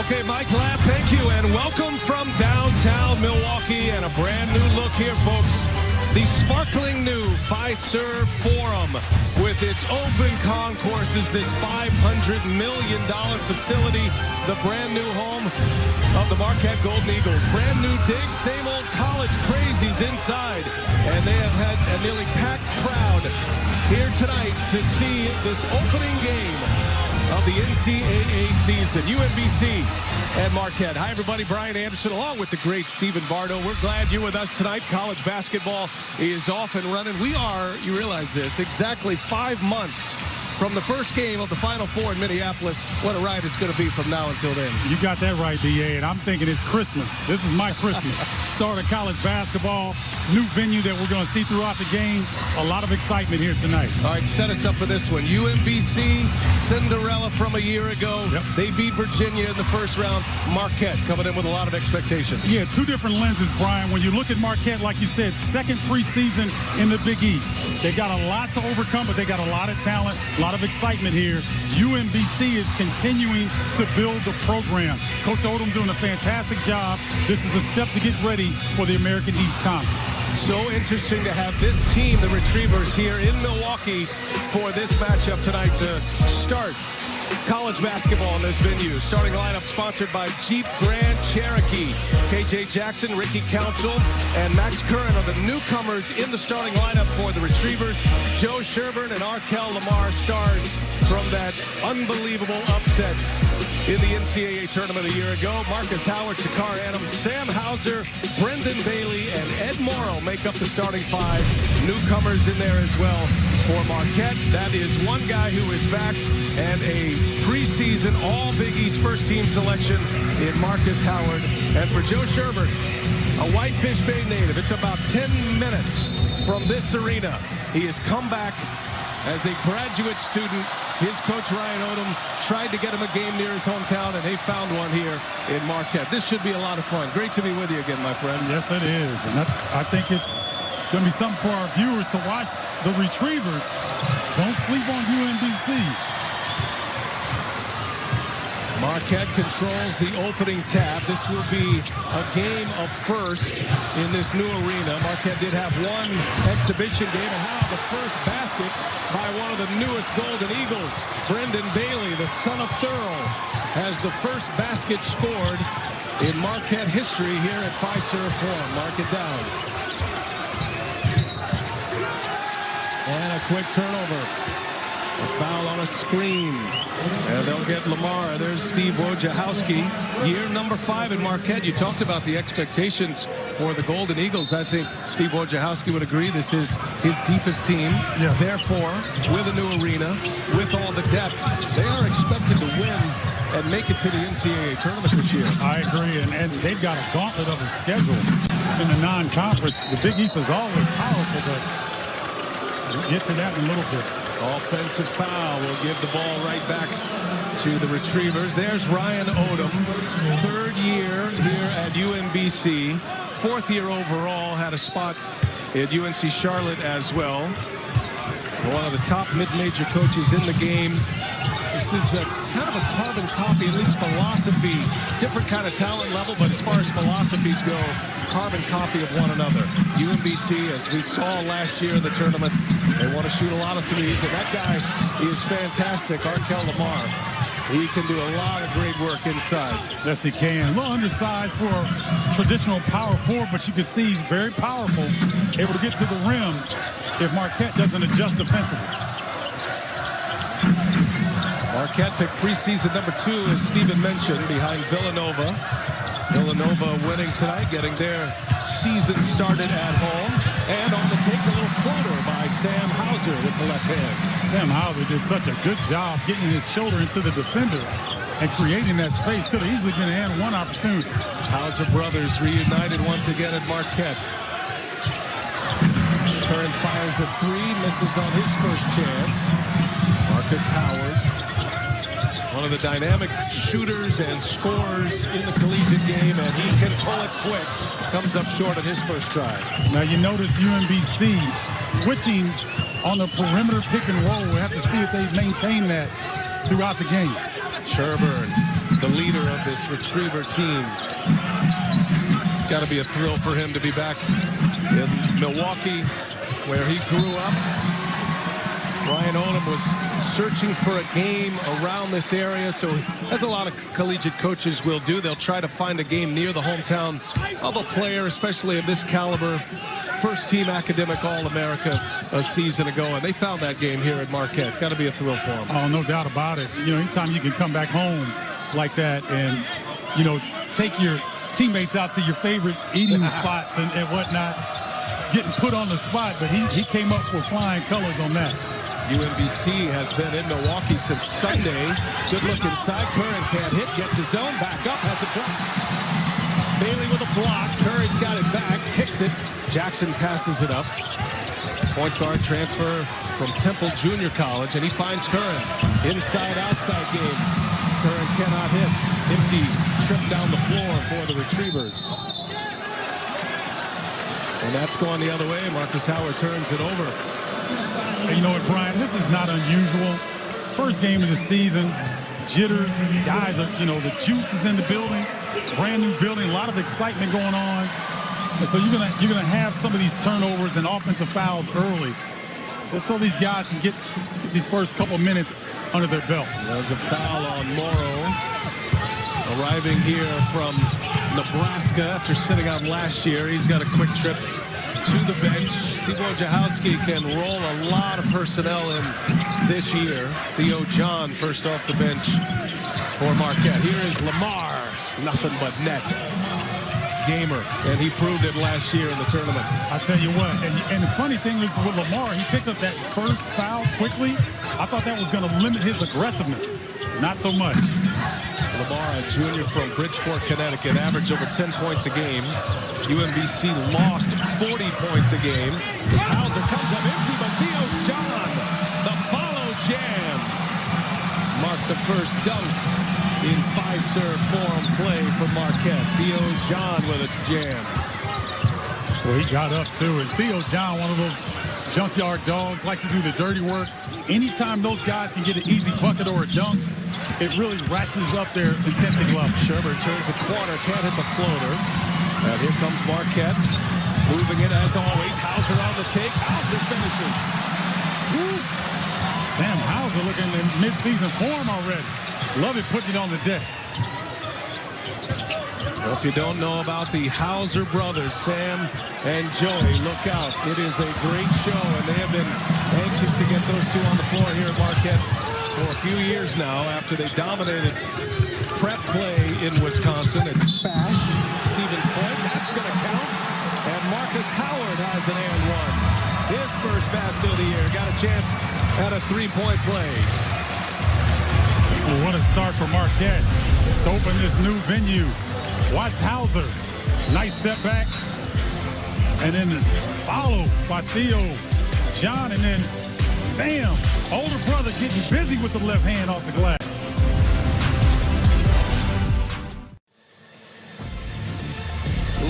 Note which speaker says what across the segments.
Speaker 1: Okay, Mike Lapp, thank you, and welcome from downtown Milwaukee, and a brand new look here, folks. The sparkling new Fiserv Forum with its open concourses, this $500 million facility, the brand new home of the Marquette Golden Eagles. Brand new dig, same old college crazies inside, and they have had a nearly packed crowd here tonight to see this opening game of the NCAA season. UMBC and Marquette. Hi, everybody. Brian Anderson along with the great Stephen Bardo. We're glad you're with us tonight. College basketball is off and running. We are, you realize this, exactly 5 months from the first game of the Final Four in Minneapolis. What a ride it's going to be from now until then.
Speaker 2: You got that right, DA, and I'm thinking it's Christmas. This is my Christmas. Start of college basketball, new venue that we're going to see throughout the game. A lot of excitement here tonight.
Speaker 1: All right, set us up for this one. UMBC, Cinderella from a year ago.
Speaker 2: Yep.
Speaker 1: They beat Virginia in the first round. Marquette coming in with a lot of expectations.
Speaker 2: Yeah, two different lenses, Brian. When you look at Marquette, like you said, second preseason in the Big East. They got a lot to overcome, but they got a lot of talent, a lot of excitement here. UMBC is continuing to build the program. Coach Odom doing a fantastic job. This is a step to get ready for the American East Conference.
Speaker 1: So interesting to have this team, the Retrievers, here in Milwaukee for this matchup tonight to start college basketball in this venue. Starting lineup sponsored by Jeep Grand Cherokee. KJ Jackson, Ricky Council, and Max Curran are the newcomers in the starting lineup for the Retrievers. Joe Sherburne and Arkel Lamar stars from that unbelievable upset in the NCAA tournament a year ago. Marcus Howard, Shakar Adams, Sam Hauser, Brendan Bailey, and Ed Morrow make up the starting five. Newcomers in there as well for Marquette. That is one guy who is back, and a preseason All-Big East first-team selection in Marcus Howard. And for Joe Sherburne, a Whitefish Bay native, it's about 10 minutes from this arena. He has come back as a graduate student. His coach, Ryan Odom, tried to get him a game near his hometown, and they found one here in Marquette. This should be a lot of fun. Great to be with you again, my friend.
Speaker 2: Yes, it is. And I think it's going to be something for our viewers to watch. The Retrievers, don't sleep on UMBC.
Speaker 1: Marquette controls the opening tab. This will be a game of first in this new arena. Marquette did have one exhibition game, and how the first basket by one of the newest Golden Eagles. Brendan Bailey, the son of Thurl, has the first basket scored in Marquette history here at Fiserv Forum. Mark it down. And a quick turnover. A foul on a screen. And they'll get Lamar. There's Steve Wojciechowski. Year number 5 in Marquette. You talked about the expectations for the Golden Eagles. I think Steve Wojciechowski would agree this is his deepest team.
Speaker 2: Yes.
Speaker 1: Therefore, with a new arena, with all the depth, they are expected to win and make it to the NCAA tournament this year.
Speaker 2: I agree, and they've got a gauntlet of a schedule in the non-conference. The Big East is always powerful, but we'll get to that in a little bit.
Speaker 1: Offensive foul will give the ball right back to the Retrievers. There's Ryan Odom, third year here at UMBC, fourth year overall, had a spot at UNC Charlotte as well. One of the top mid-major coaches in the game. This is kind of a carbon copy, at least philosophy. Different kind of talent level, but as far as philosophies go, carbon copy of one another. UMBC, as we saw last year in the tournament, they want to shoot a lot of threes, and that guy is fantastic, Arkel Lamar. He can do a lot of great work inside.
Speaker 2: Yes, he can. A little undersized for a traditional power forward, but you can see he's very powerful, able to get to the rim if Marquette doesn't adjust defensively.
Speaker 1: Marquette picked preseason number 2, as Stephen mentioned, behind Villanova. Villanova winning tonight, getting their season started at home. And on the take, a little floater by Sam Hauser with the left hand.
Speaker 2: Sam Hauser did such a good job getting his shoulder into the defender and creating that space. Could have easily been an and one opportunity.
Speaker 1: Hauser brothers reunited once again at Marquette. Curran fires a 3, misses on his first chance. Marcus Howard, one of the dynamic shooters and scorers in the collegiate game, and he can pull it quick. Comes up short on his first try.
Speaker 2: Now you notice UMBC switching on the perimeter pick and roll. We have to see if they maintain that throughout the game.
Speaker 1: Sherburne the leader of this Retriever team. Got to be a thrill for him to be back in Milwaukee, where he grew up. Ryan Odom was searching for a game around this area, so as a lot of collegiate coaches will do, they'll try to find a game near the hometown of a player, especially of this caliber. First-team academic All-America a season ago, and they found that game here at Marquette. It's got to be a thrill for them.
Speaker 2: Oh, no doubt about it. You know, anytime you can come back home like that and, you know, take your teammates out to your favorite eating spots and whatnot, getting put on the spot, but he came up with flying colors on that.
Speaker 1: UMBC has been in Milwaukee since Sunday. Good look inside. Curran can't hit. Gets his own. Back up. Has it blocked. Bailey with a block. Curran's got it back. Kicks it. Jackson passes it up. Point guard transfer from Temple Junior College. And he finds Curran. Inside-outside game. Curran cannot hit. Empty trip down the floor for the Retrievers. And that's going the other way. Marcus Howard turns it over.
Speaker 2: You know what, Brian, this is not unusual. First game of the season, jitters, guys are, you know, the juice is in the building, brand new building, a lot of excitement going on. And so you're gonna have some of these turnovers and offensive fouls early, just so these guys can get these first couple minutes under their belt.
Speaker 1: There's a foul on Morrow, arriving here from Nebraska after sitting out last year. He's got a quick trip to the bench. Steve Wojciechowski can roll a lot of personnel in this year. Theo John first off the bench for Marquette. Here is Lamar, nothing but net. Gamer, and he proved it last year in the tournament.
Speaker 2: I tell you what, and the funny thing is with Lamar, he picked up that first foul quickly. I thought that was going to limit his aggressiveness. Not so much.
Speaker 1: Lamar, a junior from Bridgeport, Connecticut, averaged over 10 points a game. UMBC lost 40 points a game. As Hauser comes up empty, but Theo John, the follow jam, marked the first dunk in five-serve form play for Marquette. Theo John with a jam.
Speaker 2: Well, he got up, too. And Theo John, one of those junkyard dogs, likes to do the dirty work. Anytime those guys can get an easy bucket or a dunk, it really ratchets up their intensity level.
Speaker 1: Sherman turns a corner, can't hit the floater. And here comes Marquette. Moving it as always. Hauser on the take. Hauser finishes.
Speaker 2: Woo. Sam Hauser looking in mid-season form already. Love it putting it on the deck.
Speaker 1: Well, if you don't know about the Hauser brothers, Sam and Joey, look out. It is a great show, and they have been anxious to get those two on the floor here at Marquette for a few years now after they dominated prep play in Wisconsin. It's Spash, Stevens Point, that's going to count. And Marcus Howard has an and one. His first basket of the year. Got a chance at a three-point play.
Speaker 2: Well, what a start for Marquette to open this new venue. Watch Hauser. Nice step back. And then followed by Theo John, and then Sam, older brother, getting busy with the left hand off the glass.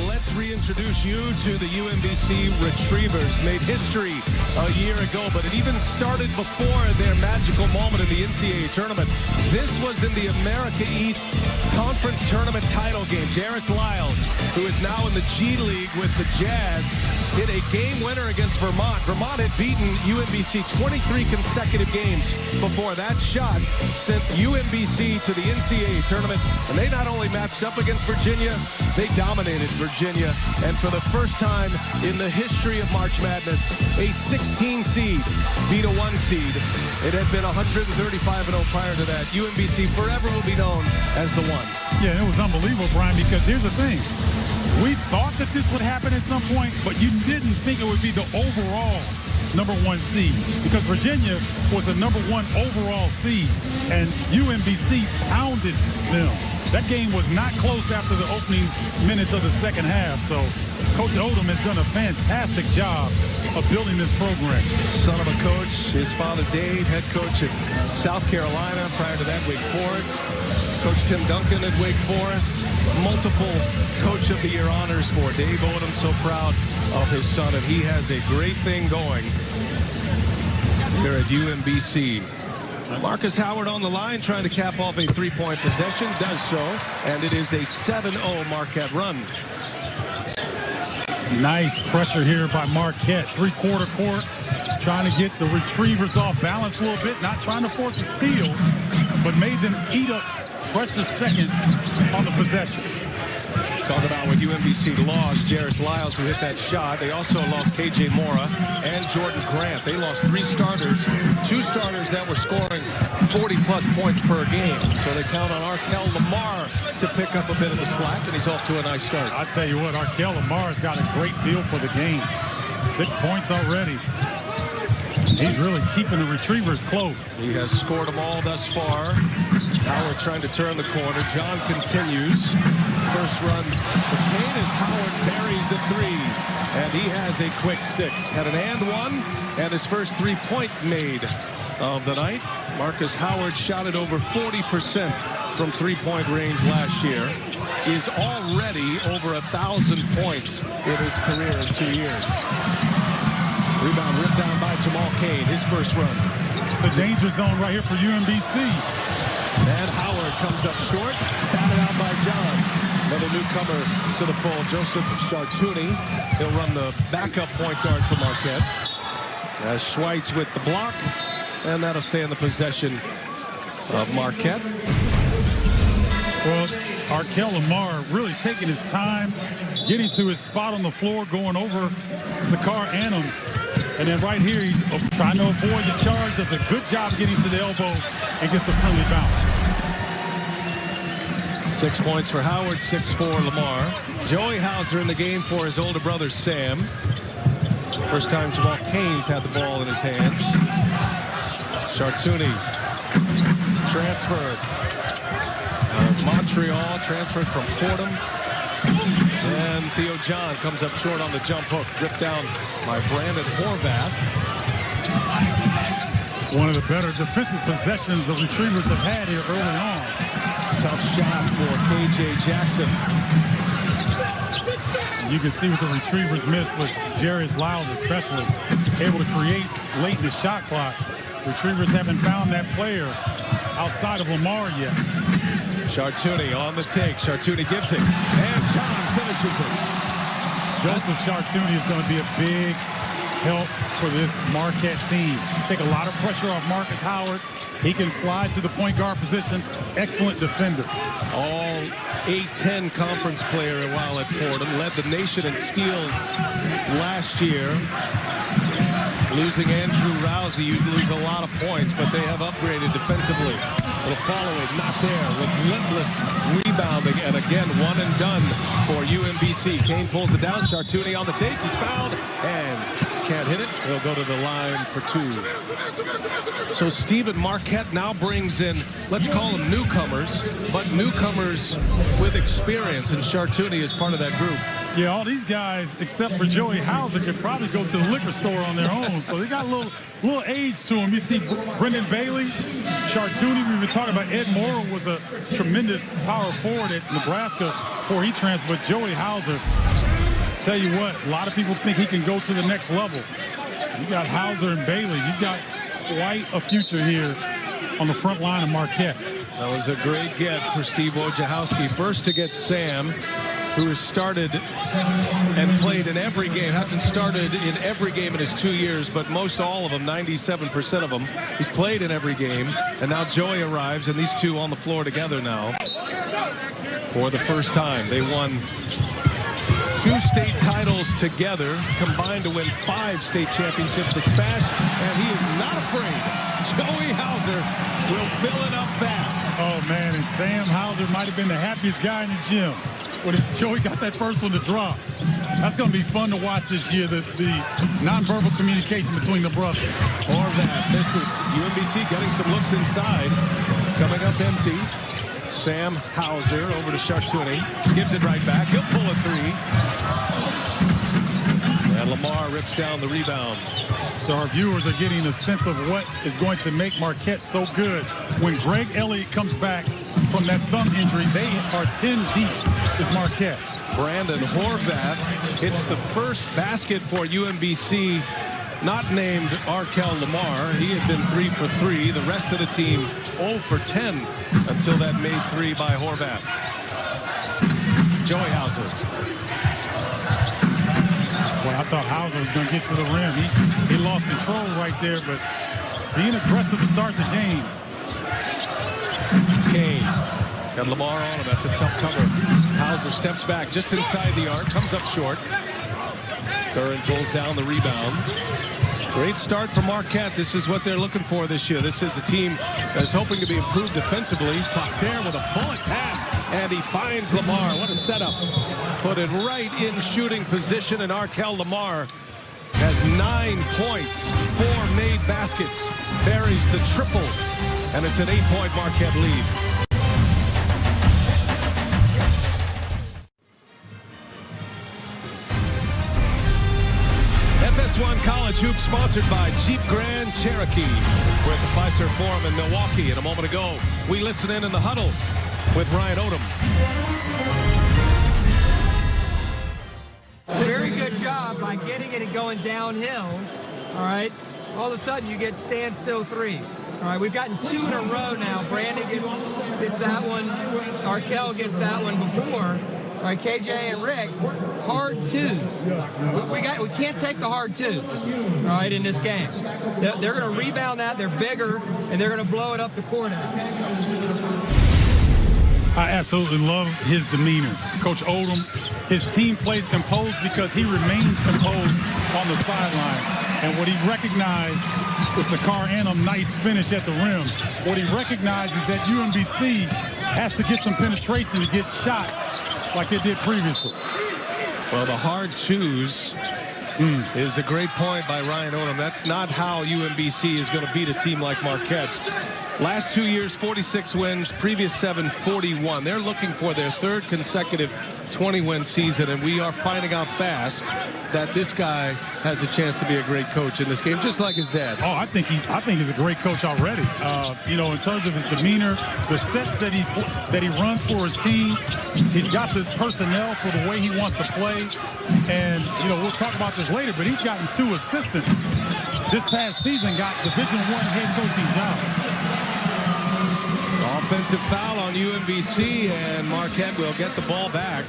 Speaker 1: Let's reintroduce you to the UMBC Retrievers. Made history a year ago, but it even started before their magical moment in the NCAA tournament. This was in the America East Conference Tournament title game. Jarrett Lyles, who is now in the G League with the Jazz, hit a game winner against Vermont. Vermont had beaten UMBC 23 consecutive games before that shot sent UMBC to the NCAA tournament. And they not only matched up against Virginia, they dominated Virginia. And for the first time in the history of March Madness, a 16 seed beat a 1 seed. It had been 135-0 prior to that. UMBC forever will be known as the one.
Speaker 2: Yeah, it was unbelievable, Brian, because here's the thing. We thought that this would happen at some point, but you didn't think it would be the overall #1 seed, because Virginia was the #1 overall seed, and UMBC pounded them. That game was not close after the opening minutes of the second half, so Coach Odom has done a fantastic job of building this program.
Speaker 1: Son of a coach, his father Dave, head coach at South Carolina, prior to that Wake Forest. Coach Tim Duncan at Wake Forest. Multiple Coach of the Year honors for Dave Odom. So proud of his son, and he has a great thing going here at UMBC. Marcus Howard on the line trying to cap off a three-point possession. Does so. And it is a 7-0 Marquette run.
Speaker 2: Nice pressure here by Marquette. Three-quarter court. Just trying to get the Retrievers off balance a little bit. Not trying to force a steal, but made them eat up precious seconds on the possession.
Speaker 1: Talk about what UMBC lost. Jairus Lyles, who hit that shot. They also lost KJ Mora and Jordan Grant. They lost 3 starters, 2 starters that were scoring 40-plus points per game. So they count on Arkel Lamar to pick up a bit of the slack, and he's off to a nice start.
Speaker 2: I tell you what, Arkel Lamar's got a great feel for the game. 6 points already. He's really keeping the Retrievers close.
Speaker 1: He has scored them all thus far. Howard trying to turn the corner. John continues. First run for Kane as Howard buries a 3. And he has a quick 6. Had an and one and his first 3-point made of the night. Marcus Howard shot it over 40% from 3-point range last year. Is already over 1,000 points in his career in 2 years. Rebound ripped down by Jamal Kane, his first run.
Speaker 2: It's a danger zone right here for UMBC.
Speaker 1: And Howard comes up short, batted out by John. Another newcomer to the fold, Joseph Chartouni. He'll run the backup point guard for Marquette. As Schweitz with the block, and that'll stay in the possession of Marquette.
Speaker 2: Well, Arkel Lamar really taking his time, getting to his spot on the floor, going over Sakar Annam. And then right here, he's trying to avoid the charge. Does a good job getting to the elbow and gets the friendly bounce.
Speaker 1: 6 points for Howard, 6 for Lamar. Joey Hauser in the game for his older brother, Sam. First time Jamal Kane's had the ball in his hands. Chartouni transferred. Montreal transferred from Fordham. And Theo John comes up short on the jump hook. Ripped down by Brandon Horvath.
Speaker 2: One of the better defensive possessions the Retrievers have had here early on.
Speaker 1: Tough shot for KJ Jackson.
Speaker 2: You can see what the Retrievers missed with Jairus Lyles especially. Able to create late in the shot clock. Retrievers haven't found that player outside of Lamar yet.
Speaker 1: Chartouni on the take. Chartouni gives it. And John finishes it.
Speaker 2: Joseph Chartouni is going to be a big help for this Marquette team. Take a lot of pressure off Marcus Howard. He can slide to the point guard position. Excellent defender.
Speaker 1: All A-10 conference player while at Fordham. Led the nation in steals last year. Losing Andrew Rousey, you'd lose a lot of points, but they have upgraded defensively. It'll follow it, not there. Relentless rebounding, and again, one and done for UMBC. Kane pulls it down. Chartouni on the take. He's fouled and can't hit it. He'll go to the line for 2. So Stephen, Marquette now brings in, let's call them newcomers, but newcomers with experience, and Chartouni is part of that group.
Speaker 2: Yeah, all these guys, except for Joey Hauser, could probably go to the liquor store on their own. So they got a little age to them. You see Brendan Bailey, Chartouni. We've been talking about Ed Morrow was a tremendous power forward at Nebraska before he transferred. But Joey Hauser, tell you what, a lot of people think he can go to the next level. You got Hauser and Bailey. You got quite a future here on the front line of Marquette.
Speaker 1: That was a great get for Steve Wojciechowski. First to get Sam, who has started and played in every game. Hasn't started in every game in his 2 years, but most all of them, 97% of them, he's played in every game. And now Joey arrives, and these two on the floor together now for the first time. They won 2 state titles together, combined to win 5 state championships at Spash, and he is not afraid. Joey Hauser will fill it up fast.
Speaker 2: Oh, man, and Sam Hauser might have been the happiest guy in the gym when Joey got that first one to drop. That's going to be fun to watch this year, the nonverbal communication between the brothers.
Speaker 1: Or that. This was UMBC getting some looks inside. Coming up empty. Sam Hauser over to Chartouni. Gives it right back. He'll pull a 3. And Lamar rips down the rebound.
Speaker 2: So our viewers are getting a sense of what is going to make Marquette so good. When Greg Elliott comes back from that thumb injury, they are 10 deep is Marquette.
Speaker 1: Brandon Horvath hits the first basket for UMBC not named Arkel Lamar. He had been 3 for 3. The rest of the team 0 for 10 until that made 3 by Horvath. Joey Hauser.
Speaker 2: Well, I thought Hauser was going to get to the rim. He lost control right there, but being aggressive to start the game.
Speaker 1: Kane got Lamar on him. That's a tough cover. Hauser steps back just inside the arc, comes up short. Curran pulls down the rebound. Great start for Marquette. This is what they're looking for this year. This is a team that's hoping to be improved defensively. Placer with a bullet pass, and he finds Lamar. What a setup. Put it right in shooting position, and Arkel Lamar has 9 points, 4 made baskets, buries the triple, and it's an 8-point Marquette lead. FS1 College Hoops sponsored by Jeep Grand Cherokee. We're at the Fiserv Forum in Milwaukee. And a moment ago, we listen in the huddle with Ryan Odom.
Speaker 3: Very good job by getting it and going downhill. All right. All of a sudden, you get standstill threes. All right. We've gotten 2 in a row now. Brandon gets that one. Arkel gets that one before. All right, KJ and Rick, hard 2s. We can't take the hard 2s, all right, in this game. They're going to rebound that. They're bigger, and they're going to blow it up the court.
Speaker 2: I absolutely love his demeanor. Coach Odom, his team plays composed because he remains composed on the sideline. And what he recognized is the Car Anthem nice finish at the rim. What he recognized is that UMBC has to get some penetration to get shots like they did previously.
Speaker 1: Well, the hard 2s is a great point by Ryan Odom. That's not how UMBC is going to beat a team like Marquette. Last 2 years, 46 wins. Previous 7, 41. They're looking for their 3rd consecutive 20-win season, and we are finding out fast that this guy has a chance to be a great coach in this game, just like his dad.
Speaker 2: Oh, I think he's a great coach already. You know, in terms of his demeanor, the sets that he runs for his team, he's got the personnel for the way he wants to play. And you know, we'll talk about this later, but he's gotten 2 assistants this past season, got Division I head coaching jobs.
Speaker 1: Offensive foul on UMBC, and Marquette will get the ball back.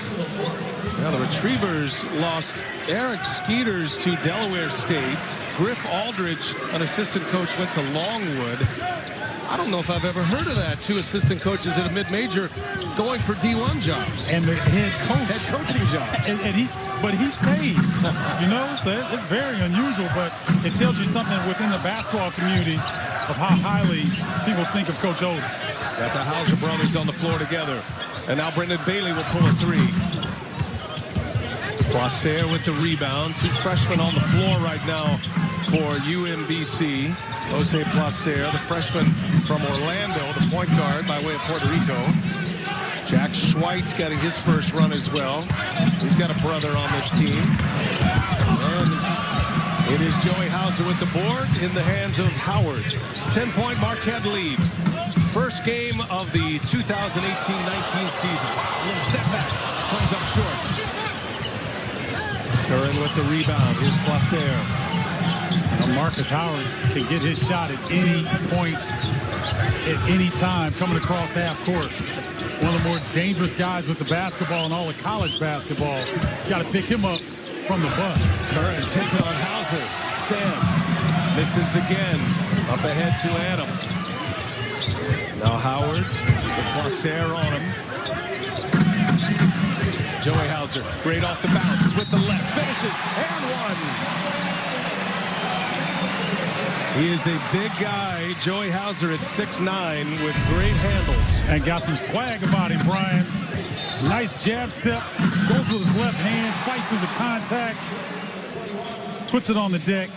Speaker 1: Now the Retrievers lost Eric Skeeters to Delaware State. Griff Aldridge, an assistant coach, went to Longwood. I don't know if I've ever heard of that. 2 assistant coaches at a mid-major going for D1 jobs.
Speaker 2: And the head
Speaker 1: coaching jobs.
Speaker 2: But he stays, you know, so it's very unusual, but it tells you something within the basketball community of how highly people think of Coach Odom.
Speaker 1: Got the Hauser brothers on the floor together. And now Brendan Bailey will pull a 3. Placer with the rebound. 2 freshmen on the floor right now for UMBC. Jose Placer, the freshman from Orlando, the point guard by way of Puerto Rico. Jack Schweitz getting his first run as well. He's got a brother on this team. And it is Joey Hauser with the board in the hands of Howard. 10-point Marquette lead. First game of the 2018-19 season. A little step back. Comes up short. Curran with the rebound. Here's Placer.
Speaker 2: Marcus Howard can get his shot at any point, at any time, coming across half court. One of the more dangerous guys with the basketball in all of college basketball. Got to pick him up from the bus.
Speaker 1: Curran taking on Hauser. Sam misses again. Up ahead to Adam. Now Howard with Placer on him. Joey Hauser, great off the bounce with the left. Finishes and 1. He is a big guy, Joey Hauser at 6'9", with great handles.
Speaker 2: And got some swag about him, Brian. Nice jab step, goes with his left hand, fights through the contact, puts it on the deck.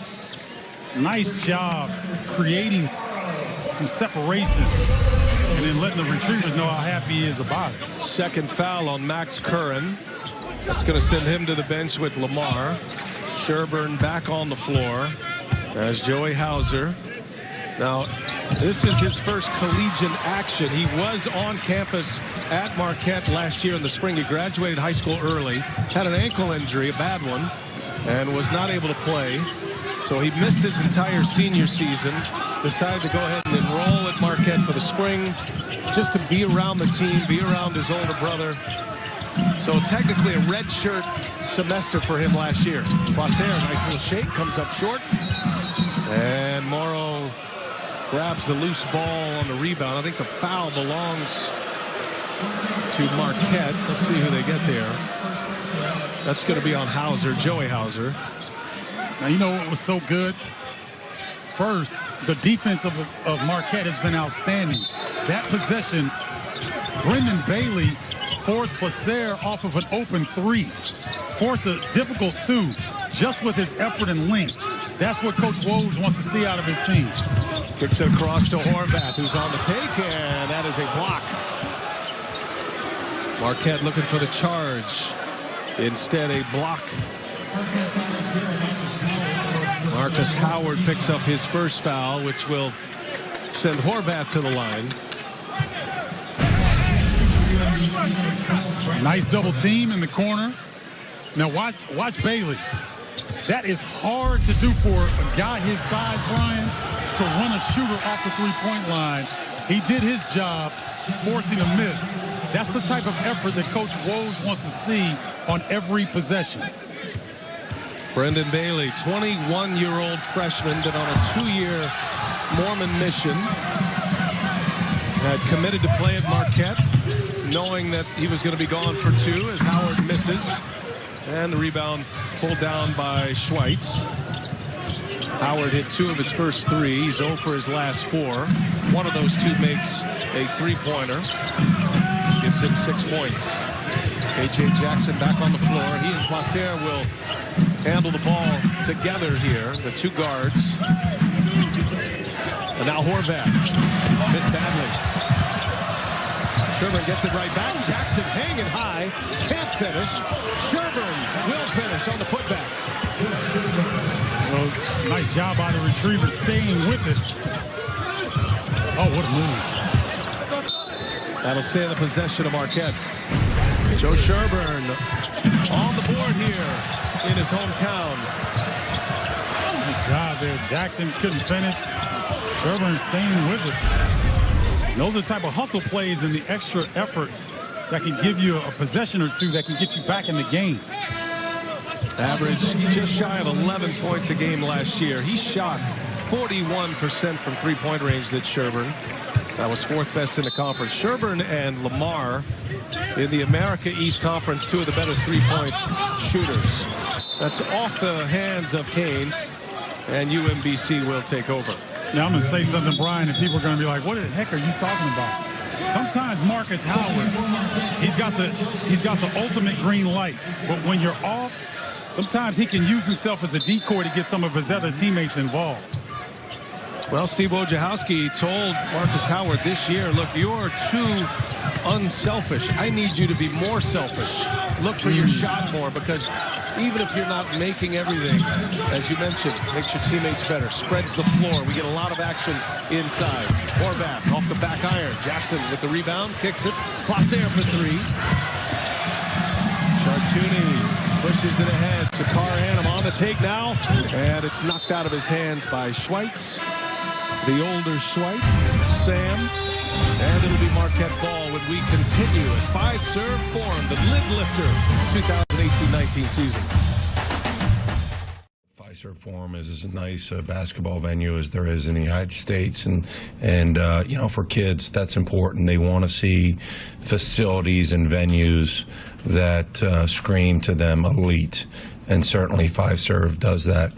Speaker 2: Nice job creating some separation and then letting the Retrievers know how happy he is about it.
Speaker 1: Second foul on Max Curran. That's going to send him to the bench with Lamar. Sherburne back on the floor. As Joey Hauser. Now, this is his first collegiate action. He was on campus at Marquette last year in the spring. He graduated high school early, had an ankle injury, a bad one, and was not able to play. So he missed his entire senior season, decided to go ahead and enroll at Marquette for the spring, just to be around the team, be around his older brother. So technically a redshirt semester for him last year. Placer, nice little shake, comes up short. And Morrow grabs the loose ball on the rebound. I think the foul belongs to Marquette. Let's see who they get there. That's going to be on Hauser, Joey Hauser.
Speaker 2: Now, you know what was so good? First, the defense of Marquette has been outstanding. That possession, Brendan Bailey forced Placer off of an open three. Forced a difficult two just with his effort and length. That's what Coach Woj wants to see out of his team.
Speaker 1: Kicks it across to Horvath, who's on the take, and that is a block. Marquette looking for the charge. Instead, a block. Marcus Howard picks up his first foul, which will send Horvath to the line.
Speaker 2: Nice double team in the corner. Now watch Bailey. That is hard to do for a guy his size, Brian, to run a shooter off the three-point line. He did his job, forcing a miss. That's the type of effort that Coach Woj wants to see on every possession.
Speaker 1: Brendan Bailey, 21-year-old freshman, been on a 2-year Mormon mission. Had committed to play at Marquette, knowing that he was going to be gone for 2 as Howard misses. And the rebound pulled down by Schweitz. Howard hit 2 of his first 3. He's 0 for his last 4. One of those 2 makes a 3-pointer. Gives him 6 points. A.J. Jackson back on the floor. He and Placer will handle the ball together here, the 2 guards. And now Horvath. Missed badly. Sherburne gets it right back. Jackson hanging high. Can't finish. Sherburne will finish on the putback.
Speaker 2: Well, nice job by the retriever staying with it. Oh, what a move.
Speaker 1: That'll stay in the possession of Marquette. Joe Sherburne on the board here in his hometown.
Speaker 2: Nice job there. Jackson couldn't finish. Sherburne staying with it. Those are the type of hustle plays and the extra effort that can give you a possession or 2 that can get you back in the game.
Speaker 1: Average just shy of 11 points a game last year. He shot 41% from three-point range, that Sherburne. That was 4th best in the conference. Sherburne and Lamar in the America East Conference, 2 of the better three-point shooters. That's off the hands of Kane, and UMBC will take over.
Speaker 2: Now I'm going to say something, Brian, and people are going to be like, what the heck are you talking about? Sometimes Marcus Howard, he's got the ultimate green light. But when you're off, sometimes he can use himself as a decoy to get some of his other teammates involved.
Speaker 1: Well, Steve Wojciechowski told Marcus Howard this year, look, you're too unselfish. I need you to be more selfish. Look for your shot more, because even if you're not making everything, as you mentioned, makes your teammates better, spreads the floor. We get a lot of action inside. Horvath off the back iron. Jackson with the rebound, kicks it. Placer for 3. Chartuni pushes it ahead. Sakar Annam on the take now, and it's knocked out of his hands by Schweitz. The older Schweitz, Sam, and it'll be Marquette ball when we continue at Fiserv Forum, the lid lifter 2018-19 season.
Speaker 4: Fiserv Forum is as nice a basketball venue as there is in the United States, and you know, for kids that's important. They want to see facilities and venues that scream to them elite, and certainly Fiserv does that.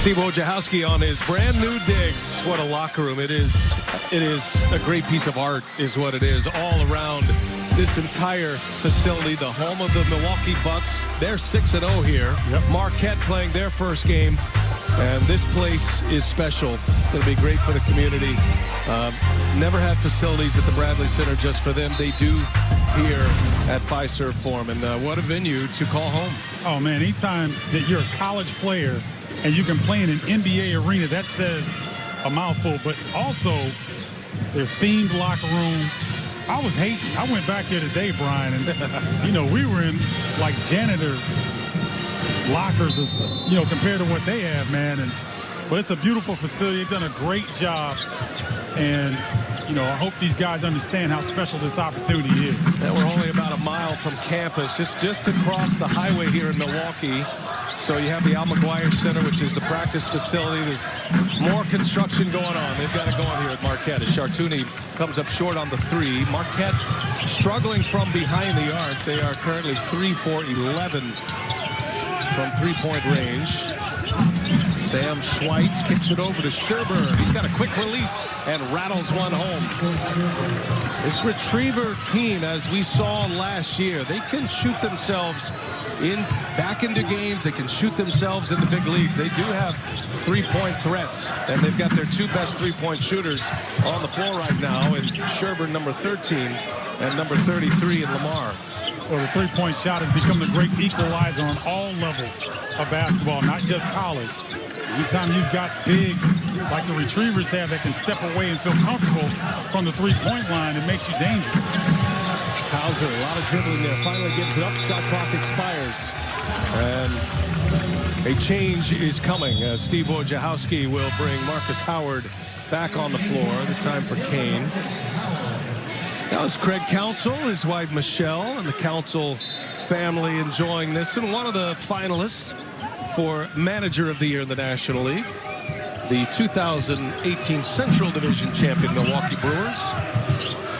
Speaker 1: Steve Wojciechowski on his brand new digs. What a locker room. It is a great piece of art is what it is all around this entire facility. The home of the Milwaukee Bucks. They're 6-0 here. Yep. Marquette playing their first game. And this place is special. It's going to be great for the community. Never had facilities at the Bradley Center just for them. They do here at Fiserv Forum. And what a venue to call home.
Speaker 2: Oh, man, anytime that you're a college player and you can play in an NBA arena, that says a mouthful. But also, their themed locker room. I was hating. I went back there today, Brian, and, you know, we were in, like, janitor lockers, you know, compared to what they have, man. But it's a beautiful facility. They've done a great job. And, you know, I hope these guys understand how special this opportunity is.
Speaker 1: And we're only about a mile from campus, just across the highway here in Milwaukee. So you have the Al McGuire Center, which is the practice facility. There's more construction going on. They've got it going here at Marquette. As Chartouni comes up short on the three. Marquette struggling from behind the arc. They are currently 3 for 11 from three-point range. Sam Schweitz kicks it over to Sherburne. He's got a quick release and rattles one home. This Retriever team, as we saw last year, they can shoot themselves back into games. They can shoot themselves into big leagues. They do have three-point threats, and they've got their two best three-point shooters on the floor right now, in Sherburne, number 13, and number 33 in Lamar.
Speaker 2: Well, the three-point shot has become the great equalizer on all levels of basketball, not just college. Anytime you've got bigs like the Retrievers have that can step away and feel comfortable from the three-point line, it makes you dangerous.
Speaker 1: Hauser, a lot of dribbling there, finally gives it up. Shot clock expires. And a change is coming as Steve Wojciechowski will bring Marcus Howard back on the floor, this time for Kane. That was Craig Counsell, his wife Michelle, and the Counsell family enjoying this. And one of the finalists for Manager of the Year in the National League, the 2018 Central Division champion Milwaukee Brewers.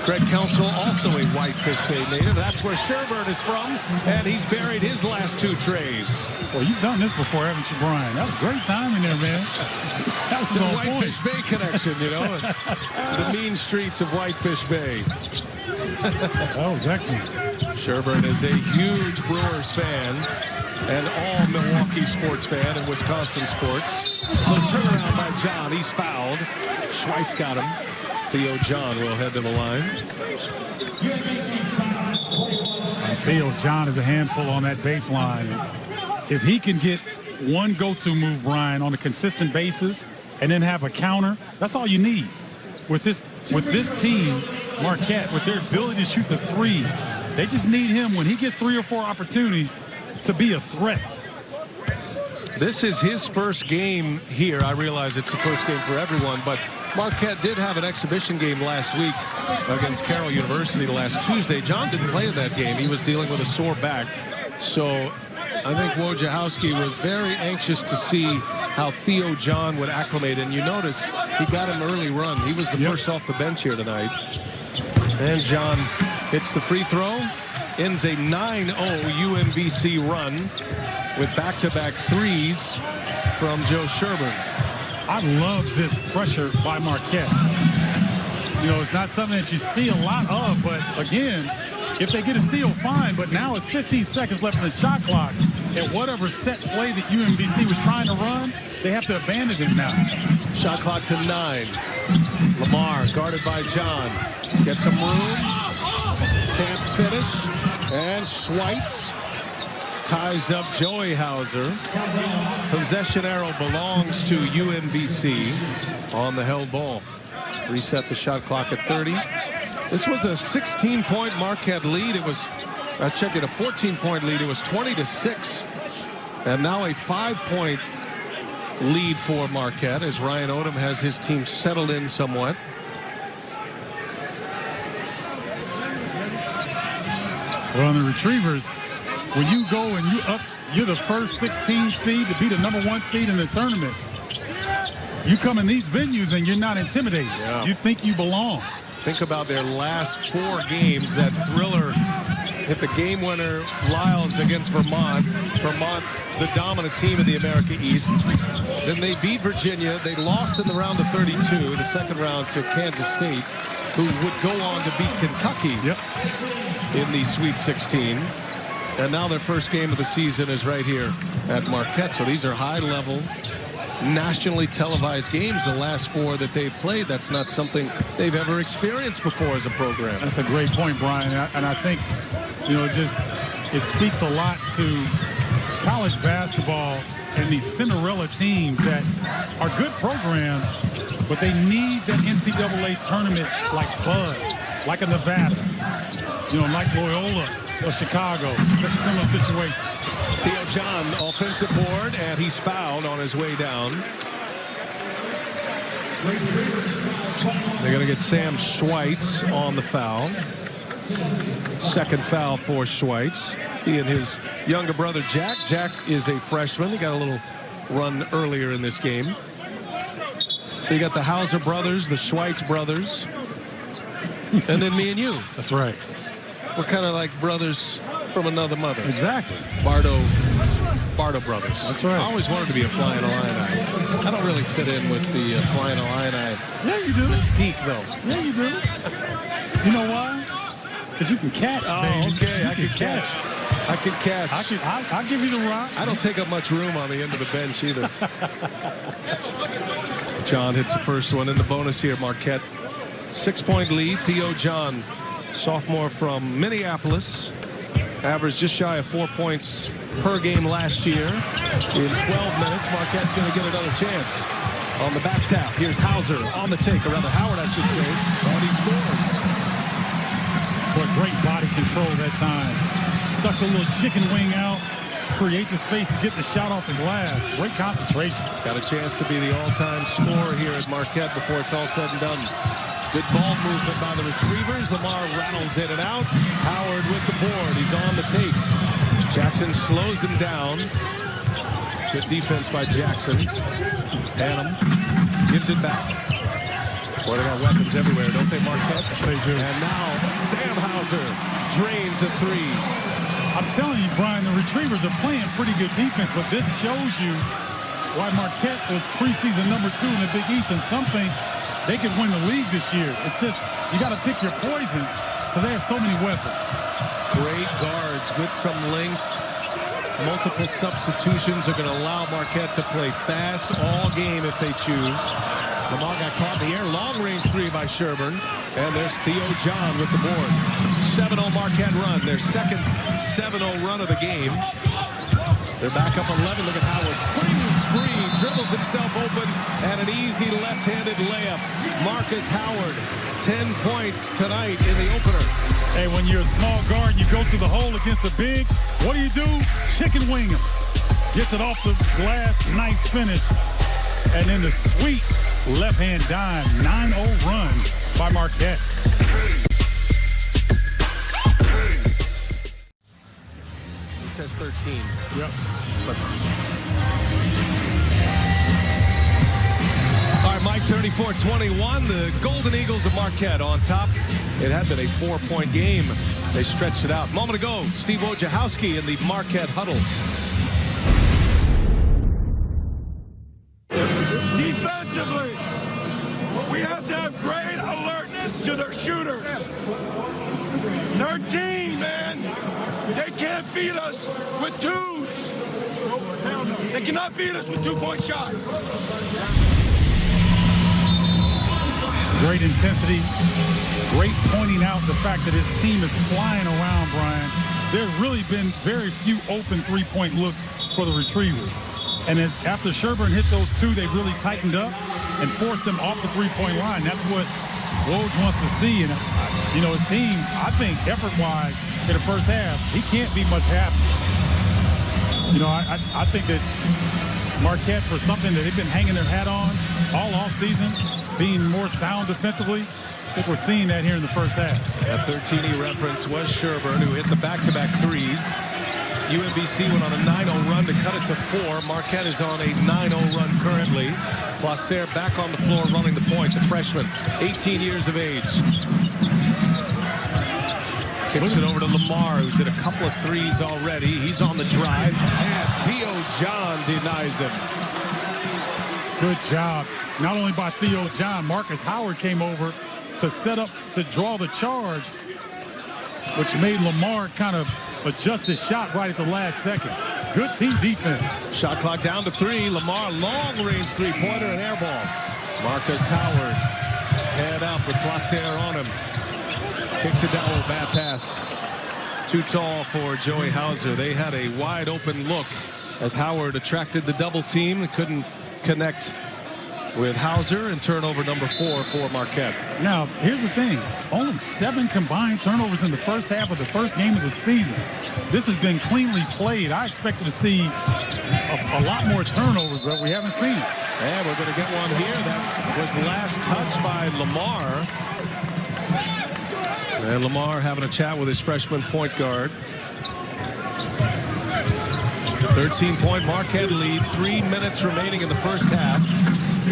Speaker 1: Craig Counsell, also a Whitefish Bay native. That's where Sherburne is from, and he's buried his last two trays.
Speaker 2: Well, you've done this before, haven't you, Brian? That was great timing there, man.
Speaker 1: That was a Whitefish Bay connection, you know, the mean streets of Whitefish Bay.
Speaker 2: That was excellent.
Speaker 1: Sherburne is a huge Brewers fan and all Milwaukee sports fan and Wisconsin sports. A little turnaround by John. He's fouled. Schweitz got him. Theo John will head to the line.
Speaker 2: Theo John is a handful on that baseline. If he can get one go-to move, Brian, on a consistent basis and then have a counter, that's all you need. With this team, Marquette, with their ability to shoot the three, they just need him when he gets 3 or 4 opportunities to be a threat.
Speaker 1: This is his first game here. I realize it's the first game for everyone, but Marquette did have an exhibition game last week against Carroll University last Tuesday. John didn't play in that game. He was dealing with a sore back. So I think Wojciechowski was very anxious to see how Theo John would acclimate. And you notice he got an early run. He was the first off the bench here tonight. And John hits the free throw. Ends a 9-0 UMBC run with back-to-back threes from Joe Sherburne.
Speaker 2: I love this pressure by Marquette. You know, it's not something that you see a lot of, but again, if they get a steal, fine. But now it's 15 seconds left in the shot clock. And whatever set play that UMBC was trying to run, they have to abandon it now.
Speaker 1: Shot clock to 9. Lamar guarded by John. Gets some room. Can't finish. And Schweitz ties up Joey Hauser. Possession arrow belongs to UMBC on the held ball. Reset the shot clock at 30. This was a 16-point Marquette lead. It was, I checked it, a 14-point lead. It was 20-6. And now a 5-point lead for Marquette as Ryan Odom has his team settled in somewhat.
Speaker 2: Well, on the Retrievers, when you go and you're the first 16 seed to be the #1 seed in the tournament. You come in these venues and you're not intimidated. Yeah. You think you belong.
Speaker 1: Think about their last 4 games. That thriller hit the game winner, Lyles against Vermont. Vermont, the dominant team in the America East. Then they beat Virginia. They lost in the round of 32, the second round to Kansas State, who would go on to beat Kentucky in the Sweet 16. And now their first game of the season is right here at Marquette. So these are high-level, nationally televised games. The last 4 that they've played, that's not something they've ever experienced before as a program.
Speaker 2: That's a great point, Brian. And I think, you know, it speaks a lot to college basketball and these Cinderella teams that are good programs, but they need that NCAA tournament like buzz, like a Nevada, you know, like Loyola of Chicago, similar situation.
Speaker 1: Theo John, offensive board, and he's fouled on his way down. They're going to get Sam Schweitz on the foul. Second foul for Schweitz. He and his younger brother, Jack. Jack is a freshman. He got a little run earlier in this game. So you got the Hauser brothers, the Schweitz brothers, and then me and you.
Speaker 2: That's right.
Speaker 1: We're kind of like brothers from another mother.
Speaker 2: Exactly.
Speaker 1: Bardo brothers.
Speaker 2: That's right.
Speaker 1: I always wanted to be a Flying Illini. I don't really fit in with the Flying Illini.
Speaker 2: Yeah, you do.
Speaker 1: Mystique, though.
Speaker 2: Yeah, you do. You know why? Because you can catch, baby.
Speaker 1: Okay, I can catch. I can catch.
Speaker 2: I'll give you the rock.
Speaker 1: I don't take up much room on the end of the bench either. John hits the first one in the bonus here, Marquette. 6-point lead. Theo John, sophomore from Minneapolis. Averaged just shy of 4 points per game last year. In 12 minutes, Marquette's going to get another chance. On the back tap, here's Hauser on the take, or rather Howard, I should say, and he scores.
Speaker 2: But great body control that time. Stuck the little chicken wing out, create the space to get the shot off the glass. Great concentration.
Speaker 1: Got a chance to be the all-time scorer here at Marquette before it's all said and done. Good ball movement by the Retrievers. Lamar rattles in and out. Howard with the board. He's on the tape. Jackson slows him down. Good defense by Jackson. Hannum gives it back. Boy, they got weapons everywhere, don't they, Marquette?
Speaker 2: Yes, they do.
Speaker 1: And now Sam Hauser drains a three.
Speaker 2: I'm telling you, Brian, the Retrievers are playing pretty good defense, but this shows you why Marquette was preseason #2 in the Big East, and some think they could win the league this year. It's just, you got to pick your poison because they have so many weapons.
Speaker 1: Great guards with some length. Multiple substitutions are going to allow Marquette to play fast all game if they choose. Lamar got caught in the air. Long-range three by Sherburne. And there's Theo John with the board. 7-0 Marquette run. Their second 7-0 run of the game. They're back up 11. Look at Howard. Springs free. Dribbles himself open. And an easy left-handed layup. Marcus Howard. 10 points tonight in the opener.
Speaker 2: Hey, when you're a small guard, you go to the hole against a big. What do? Chicken wing him. Gets it off the glass. Nice finish. And then the sweet left-hand dime. 9-0 run by Marquette.
Speaker 1: Says 13.
Speaker 2: Yep.
Speaker 1: All right, Mike, 34-21. The Golden Eagles of Marquette on top. It had been a 4-point game. They stretched it out. A moment ago, Steve Wojciechowski in the Marquette huddle.
Speaker 5: Defensively, we have to have great alertness to their shooters. 13, man. They can't beat us with twos. They cannot beat us with 2-point shots.
Speaker 2: Great intensity. Great pointing out the fact that his team is flying around, Brian. There's really been very few open 3-point looks for the Retrievers. And then after Sherburne hit those two, they really tightened up and forced them off the 3-point line. That's what Woj wants to see. And, you know, his team, I think, effort-wise, in the first half, he can't be much happier. You know, I think that Marquette, for something that they've been hanging their hat on all offseason, being more sound defensively, I think we're seeing that here in the first half.
Speaker 1: That 13E reference was Sherburne, who hit the back-to-back threes. UMBC went on a 9-0 run to cut it to 4. Marquette is on a 9-0 run currently. Placer back on the floor running the point. The freshman, 18 years of age. Kicks it over to Lamar, who's hit a couple of threes already. He's on the drive, and Theo John denies him.
Speaker 2: Good job. Not only by Theo John, Marcus Howard came over to set up, to draw the charge, which made Lamar kind of adjust his shot right at the last second. Good team defense.
Speaker 1: Shot clock down to 3. Lamar, long-range three-pointer and air ball. Marcus Howard, head up with Placer on him. Kicks it down with a bad pass. Too tall for Joey Hauser. They had a wide-open look as Howard attracted the double team and couldn't connect with Hauser and turnover number 4 for Marquette.
Speaker 2: Now, here's the thing. Only 7 combined turnovers in the first half of the first game of the season. This has been cleanly played. I expected to see a lot more turnovers, but we haven't seen it.
Speaker 1: And we're going to get one here. That was last touch by Lamar. And Lamar having a chat with his freshman point guard. 13-point Marquette lead. 3 minutes remaining in the first half.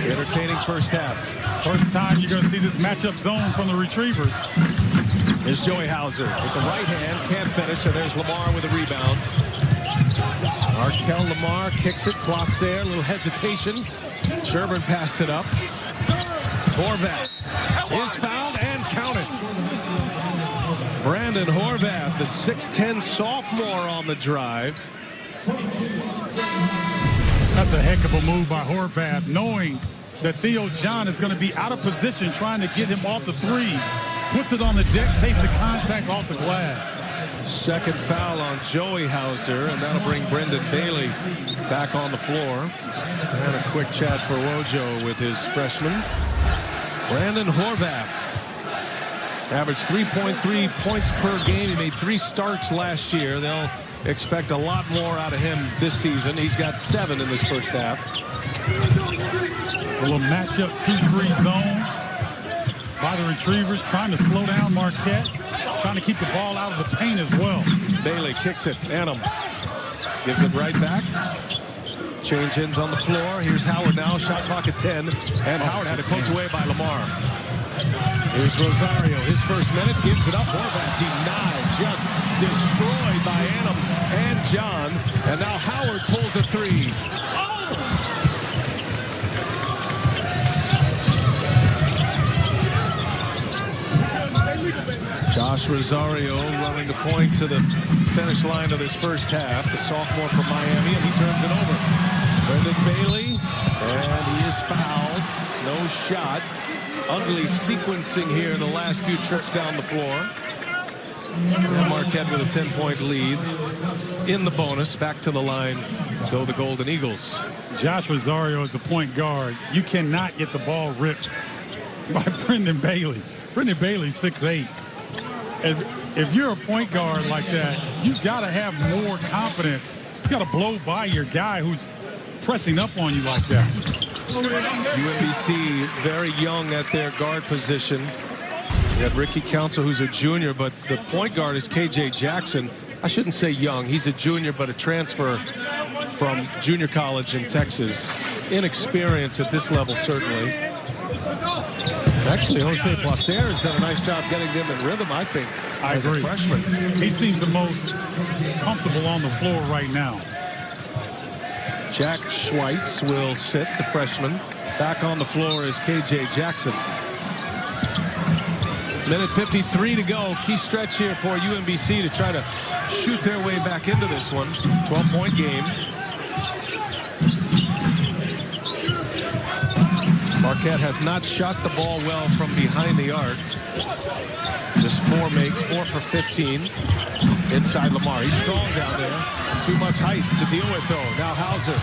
Speaker 1: Entertaining first half.
Speaker 2: First time you're going to see this matchup zone from the Retrievers.
Speaker 1: Here's Joey Hauser with the right hand. Can't finish, so there's Lamar with a rebound. Markel Lamar kicks it. Placer, a little hesitation. Sherburne passed it up. Horvath is fouled and counted. Brandon Horvath, the 6'10 sophomore on the drive.
Speaker 2: That's a heck of a move by Horvath, knowing that Theo John is going to be out of position trying to get him off the 3. Puts it on the deck, takes the contact off the glass.
Speaker 1: Second foul on Joey Hauser, and that'll bring Brendan Bailey back on the floor. And a quick chat for Wojo with his freshman. Brandon Horvath averaged 3.3 points per game. He made 3 starts last year. They'll expect a lot more out of him this season. He's got 7 in this first half.
Speaker 2: It's a little matchup 2-3 zone by the Retrievers, trying to slow down Marquette, trying to keep the ball out of the paint as well.
Speaker 1: Bailey kicks it. Annam gives it right back. Change-ins on the floor. Here's Howard now. Shot clock at 10. And Howard had it poked away by Lamar. Here's Rosario. His first minutes. Gives it up. Horvath denied. Just destroyed by Annam and John. And now Howard pulls a 3. Josh Rosario running the point to the finish line of this first half. The sophomore from Miami, and he turns it over. Brendan Bailey, and he is fouled. No shot. Ugly sequencing here in the last few trips down the floor. And Marquette with a 10-point lead in the bonus. Back to the line go the Golden Eagles.
Speaker 2: Josh Rosario is the point guard. You cannot get the ball ripped by Brendan Bailey. Brendan Bailey's 6'8". If you're a point guard like that, you've got to have more confidence. You got to blow by your guy who's pressing up on you like that.
Speaker 1: UMBC very young at their guard position. You got Ricky Council, who's a junior, but the point guard is KJ Jackson. I shouldn't say young. He's a junior, but a transfer from junior college in Texas. Inexperience at this level, certainly. Actually, Jose Placer has done a nice job getting them in rhythm, I think, as a freshman.
Speaker 2: He seems the most comfortable on the floor right now.
Speaker 1: Jack Schweitz will sit, the freshman. Back on the floor is KJ Jackson. Minute 53 to go. Key stretch here for UMBC to try to shoot their way back into this one. 12-point game. Marquette has not shot the ball well from behind the arc. Just 4 makes, 4 for 15 inside Lamar. He's strong down there. Too much height to deal with, though. Now Hauser.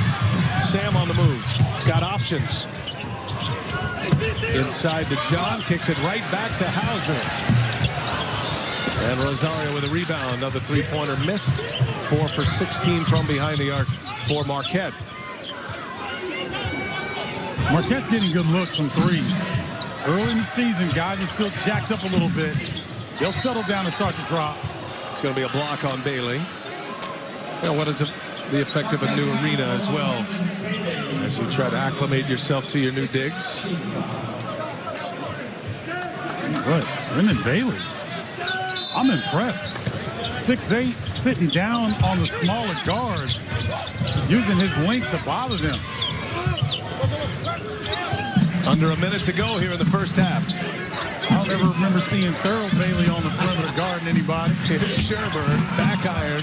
Speaker 1: Sam on the move. He's got options. Inside to John. Kicks it right back to Hauser. And Rosario with a rebound. Another 3-pointer missed. 4 for 16 from behind the arc for Marquette.
Speaker 2: Marquette's getting good looks from 3. Early in the season, guys are still jacked up a little bit. They'll settle down and start to drop.
Speaker 1: It's going to be a block on Bailey. Now, what is the effect of a new arena as well, as you try to acclimate yourself to your new digs?
Speaker 2: What? Brendan Bailey. I'm impressed. 6'8", sitting down on the smaller guard, using his length to bother them.
Speaker 1: Under a minute to go here in the first half.
Speaker 2: I don't ever remember seeing Thurl Bailey on the perimeter guarding anybody.
Speaker 1: Sherburne, back iron.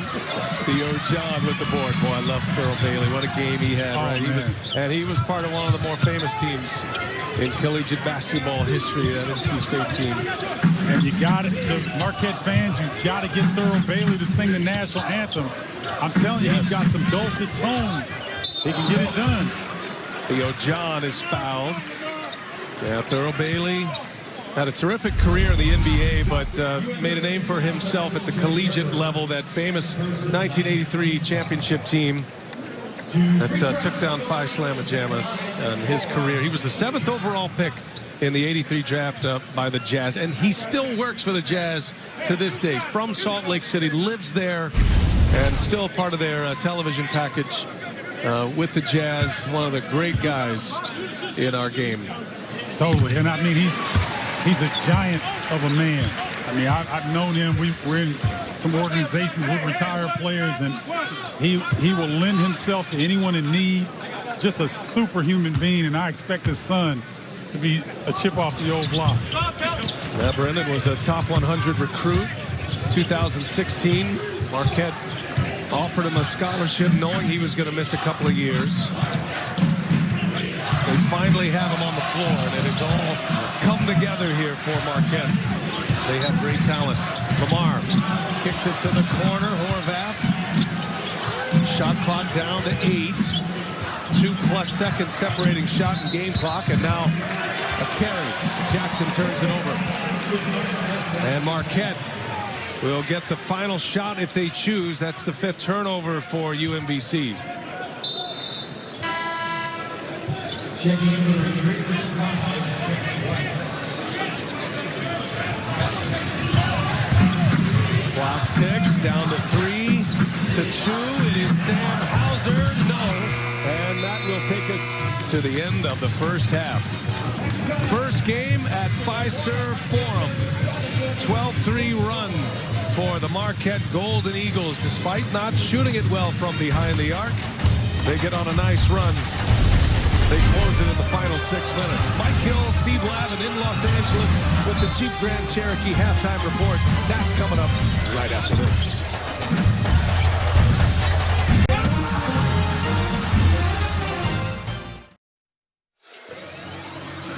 Speaker 1: Theo John with the board. Boy, I love Thurl Bailey. What a game he had. Right? He was part of one of the more famous teams in collegiate basketball history, that NC State team.
Speaker 2: And you got it, the Marquette fans, you got to get Thurl Bailey to sing the national anthem. I'm telling you, he's got some dulcet tones. He can get it done.
Speaker 1: Theo John is fouled. Yeah, Thurl Bailey had a terrific career in the NBA, but made a name for himself at the collegiate level. That famous 1983 championship team that took down Phi Slamma Jamma in his career. He was the 7th overall pick in the 83 draft by the Jazz, and he still works for the Jazz to this day. From Salt Lake City, lives there, and still part of their television package with the Jazz. One of the great guys in our game.
Speaker 2: Totally, and I mean, he's a giant of a man. I mean, I've known him. We're in some organizations with retired players, and he will lend himself to anyone in need. Just a superhuman being, and I expect his son to be a chip off the old block.
Speaker 1: Yeah, Brendan was a top 100 recruit 2016. Marquette offered him a scholarship knowing he was going to miss a couple of years. They finally have him on the floor, and it has all come together here for Marquette. They have great talent. Lamar kicks it to the corner. Horvath. Shot clock down to 8. 2+ seconds separating shot and game clock, and now a carry. Jackson turns it over. And Marquette will get the final shot if they choose. That's the 5th turnover for UMBC.
Speaker 6: Checking in for the Retrievers,
Speaker 1: Clock ticks down to 3 to 2. It is Sam Hauser. No. And that will take us to the end of the first half. First game at Fiserv Forum. 12-3 run for the Marquette Golden Eagles. Despite not shooting it well from behind the arc, they get on a nice run. They close it in the final 6 minutes. Mike Hill, Steve Lavin in Los Angeles with the Jeep Grand Cherokee halftime report. That's coming up right after this.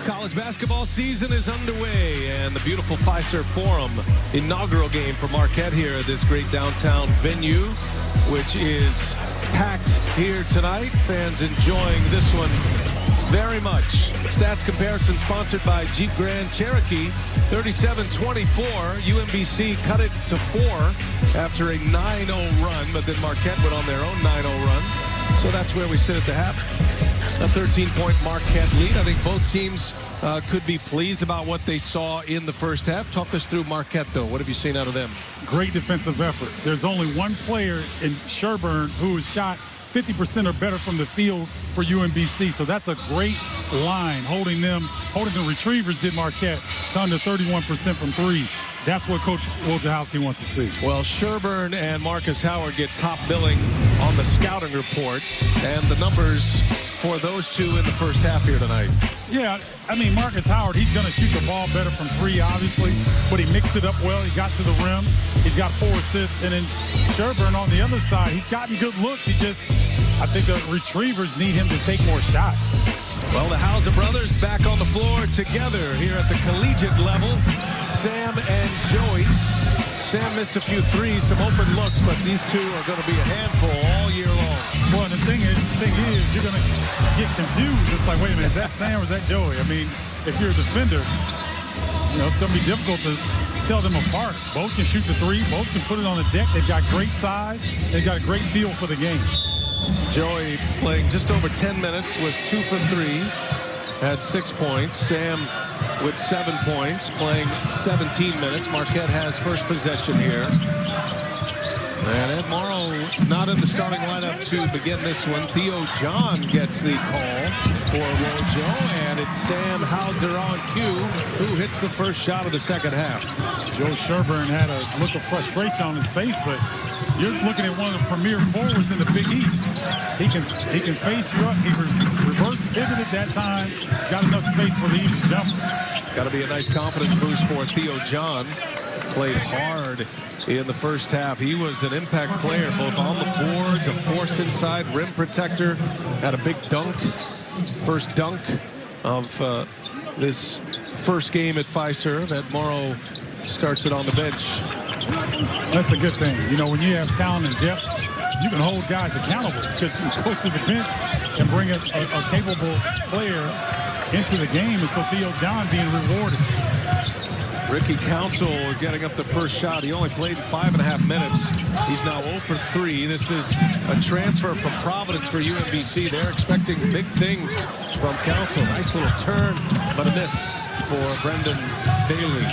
Speaker 1: College basketball season is underway, and the beautiful Fiserv Forum inaugural game for Marquette here at this great downtown venue, which is packed here tonight. Fans enjoying this one very much. Stats comparison sponsored by Jeep Grand Cherokee. 37-24. UMBC cut it to 4 after a 9-0 run, but then Marquette went on their own 9-0 run. So that's where we sit at the half. A 13-point Marquette lead. I think both teams could be pleased about what they saw in the first half. Talk us through Marquette, though. What have you seen out of them?
Speaker 2: Great defensive effort. There's only one player in Sherburne who has shot 50% or better from the field for UMBC. So that's a great line, holding the Retrievers, did Marquette, to under 31% from 3. That's what Coach Wojciechowski wants to see.
Speaker 1: Well, Sherburne and Marcus Howard get top billing on the scouting report, and the numbers for those two in the first half here tonight.
Speaker 2: Yeah, I mean, Marcus Howard, he's going to shoot the ball better from 3, obviously, but he mixed it up well. He got to the rim. He's got 4 assists. And then Sherburne on the other side, he's gotten good looks. I think the Retrievers need him to take more shots.
Speaker 1: Well, the Hauser brothers back on the floor together here at the collegiate level. Sam and Joey. Sam missed a few threes, some open looks, but these two are going to be a handful all year long.
Speaker 2: Well, the thing is, you're going to get confused. It's like, wait a minute, is that Sam or is that Joey? I mean, if you're a defender, it's going to be difficult to tell them apart. Both can shoot the 3. Both can put it on the deck. They've got great size. They've got a great feel for the game.
Speaker 1: Joey playing just over 10 minutes, was 2 for 3, had 6 points. Sam with 7 points, playing 17 minutes. Marquette has first possession here. And Ed Morrow not in the starting lineup to begin this one. Theo John gets the call for Wojo, and it's Sam Hauser on cue, who hits the first shot of the second half.
Speaker 2: Joe Sherburne had a look of frustration on his face, but you're looking at one of the premier forwards in the Big East. He can face you up. He reverse pivoted that time. Got enough space for the easy jumper.
Speaker 1: Got to be a nice confidence boost for Theo John. Played hard in the first half. He was an impact player, both on the boards, a force inside, rim protector, had a big dunk, first dunk of this first game at Fiserv. Ed Morrow starts it on the bench.
Speaker 2: That's a good thing. When you have talent and depth, you can hold guys accountable because you go to the bench and bring a capable player into the game. And so Theo John being rewarded.
Speaker 1: Ricky Council getting up the first shot. He only played 5.5 minutes. He's now 0 for 3. This is a transfer from Providence for UMBC. They're expecting big things from Council. Nice little turn, but a miss for Brendan Bailey.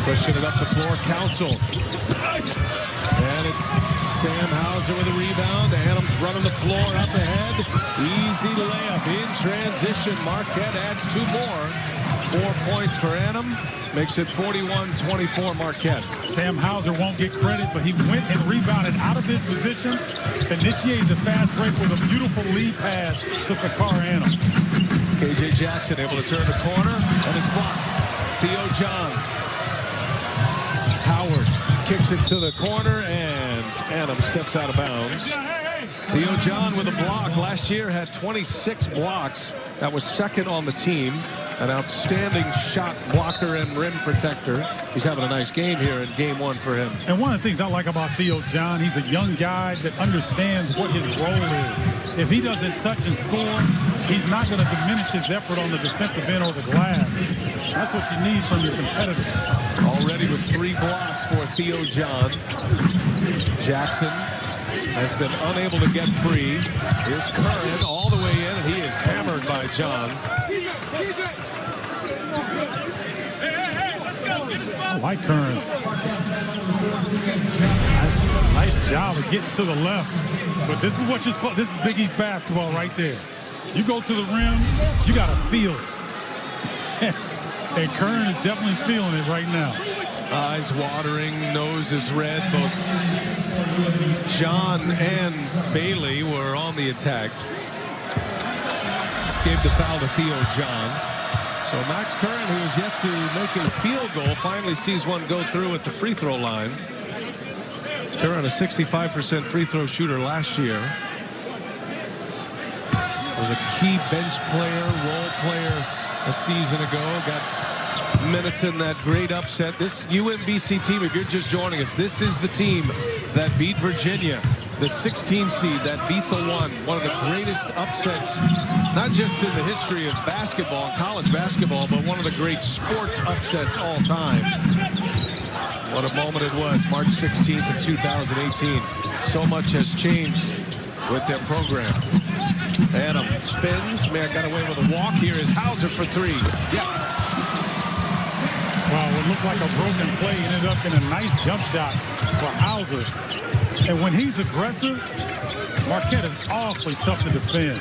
Speaker 1: Pushing it up the floor, Council. And it's Sam Hauser with a rebound. Adams running the floor up ahead. Easy layup in transition. Marquette adds 2 more. 4 points for Adam. Makes it 41-24 Marquette.
Speaker 2: Sam Hauser won't get credit, but he went and rebounded out of his position, initiated the fast break with a beautiful lead pass to Sakar Adam.
Speaker 1: KJ Jackson able to turn the corner, and it's blocked. Theo John. Howard kicks it to the corner, and Adam steps out of bounds. Theo John with a block. Last year had 26 blocks. That was second on the team. An outstanding shot blocker and rim protector. He's having a nice game here in game 1 for him.
Speaker 2: And one of the things I like about Theo John, he's a young guy that understands what his role is. If he doesn't touch and score, he's not going to diminish his effort on the defensive end or the glass. That's what you need from your competitors.
Speaker 1: Already with 3 blocks for Theo John. Jackson has been unable to get free. Here's Curran all the way in, and he is hammered by John.
Speaker 2: I like Curran. Nice job of getting to the left. But this is what you're supposed. This is Big East basketball right there. You go to the rim, you got to feel it. And Curran is definitely feeling it right now.
Speaker 1: Eyes watering, nose is red. Both John and Bailey were on the attack. Gave the foul to Theo John. So Max Curran, who is yet to make a field goal, finally sees one go through at the free throw line. Curran, a 65% free throw shooter last year. Was a key bench player, role player a season ago. Got minutes in that great upset. This UMBC team, if you're just joining us, this is the team that beat Virginia, the 16 seed that beat the 1 of the greatest upsets, not just in the history of basketball, college basketball, but one of the great sports upsets all time. What a moment it was, March 16th of 2018. So much has changed with their program. Adam spins, man, got away with a walk. Here is Hauser for 3. Yes.
Speaker 2: Wow, what looked like a broken play ended up in a nice jump shot for Hauser. And when he's aggressive, Marquette is awfully tough to defend.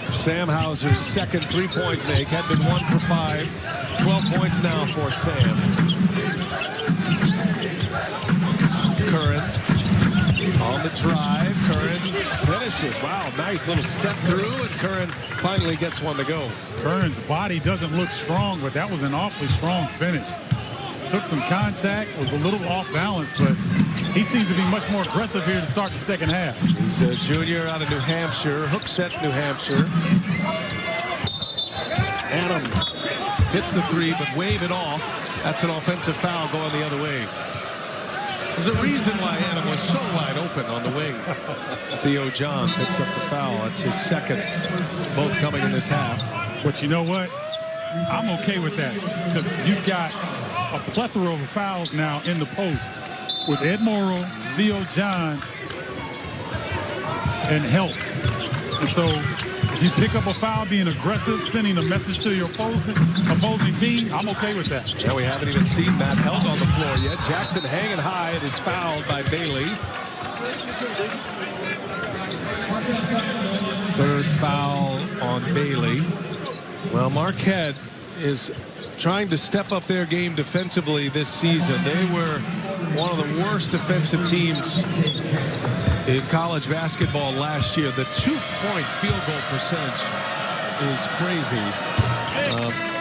Speaker 1: Sam Hauser's second 3-point make had been 1 for 5. 12 points now for Sam. Curran on the drive. Curran finishes. Wow, nice little step through, and Curran finally gets one to go.
Speaker 2: Curran's body doesn't look strong, but that was an awfully strong finish. Took some contact, was a little off balance, but he seems to be much more aggressive here to start the second half.
Speaker 1: He's a junior out of New Hampshire, Hooksett, New Hampshire. Adam hits the 3, but wave it off. That's an offensive foul going the other way. There's a reason why Adam was so wide open on the wing. Theo John picks up the foul. That's his second, both coming in this half.
Speaker 2: But you know what? I'm okay with that because you've got a plethora of fouls now in the post with Ed Morrow, Theo John, and Helt. And so if you pick up a foul, being aggressive, sending a message to your opposing team, I'm okay with that.
Speaker 1: Yeah, we haven't even seen Matt Helt on the floor yet. Jackson hanging high. It is fouled by Bailey. Third foul on Bailey. Well, Marquette is trying to step up their game defensively this season. They were one of the worst defensive teams in college basketball last year. The 2-point field goal percentage is crazy.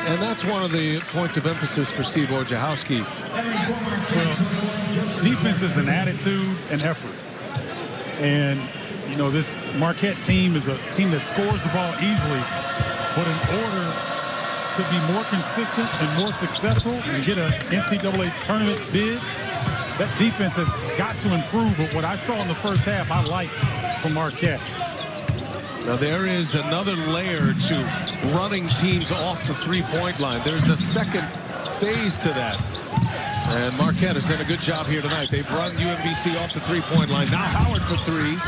Speaker 1: And that's one of the points of emphasis for Steve Wojciechowski.
Speaker 2: Well, defense is an attitude and effort. And, you know, this Marquette team is a team that scores the ball easily. But in order to be more consistent and more successful and get an NCAA tournament bid, that defense has got to improve, but what I saw in the first half, I liked from Marquette.
Speaker 1: Now there is another layer to running teams off the three-point line. There's a second phase to that. And Marquette has done a good job here tonight. They've run UMBC off the three-point line. Now Howard for three.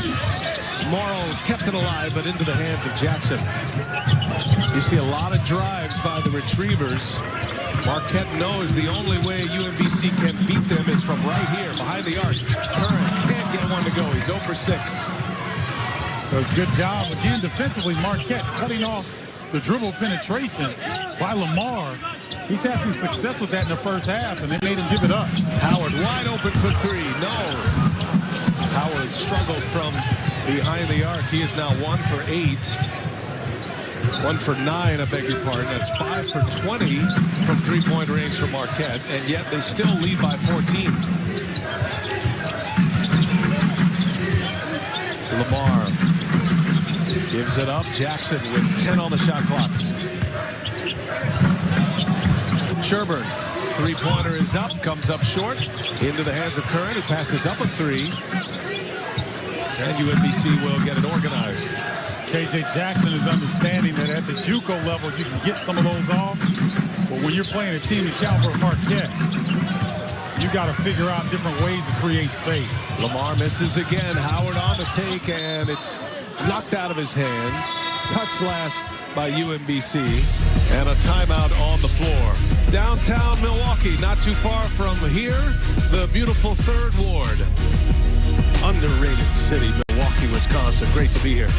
Speaker 1: Morrow kept it alive, but into the hands of Jackson. You see a lot of drives by the Retrievers. Marquette knows the only way UMBC can beat them is from right here, behind the arc. Curran can't get one to go. He's 0 for 6.
Speaker 2: It was a good job. Again, defensively, Marquette cutting off the dribble penetration by Lamar. He's had some success with that in the first half, and they made him give it up.
Speaker 1: Howard wide open for three. No. Howard struggled from behind the arc. He is now 1 for 8. 1 for 9, I beg your pardon. That's 5 for 20 from three-point range for Marquette, and yet they still lead by 14. Lamar gives it up. Jackson with 10 on the shot clock. Sherburne, three-pointer is up, comes up short, into the hands of Curran, who passes up a three. And UMBC will get it organized.
Speaker 2: KJ Jackson is understanding that at the JUCO level, you can get some of those off. But when you're playing a team the caliber of Marquette, you got to figure out different ways to create space.
Speaker 1: Lamar misses again. Howard on the take, and it's knocked out of his hands. Touch last by UMBC, and a timeout on the floor. Downtown Milwaukee, not too far from here, the beautiful 3rd Ward. Underrated city, Milwaukee, Wisconsin. Great to be here.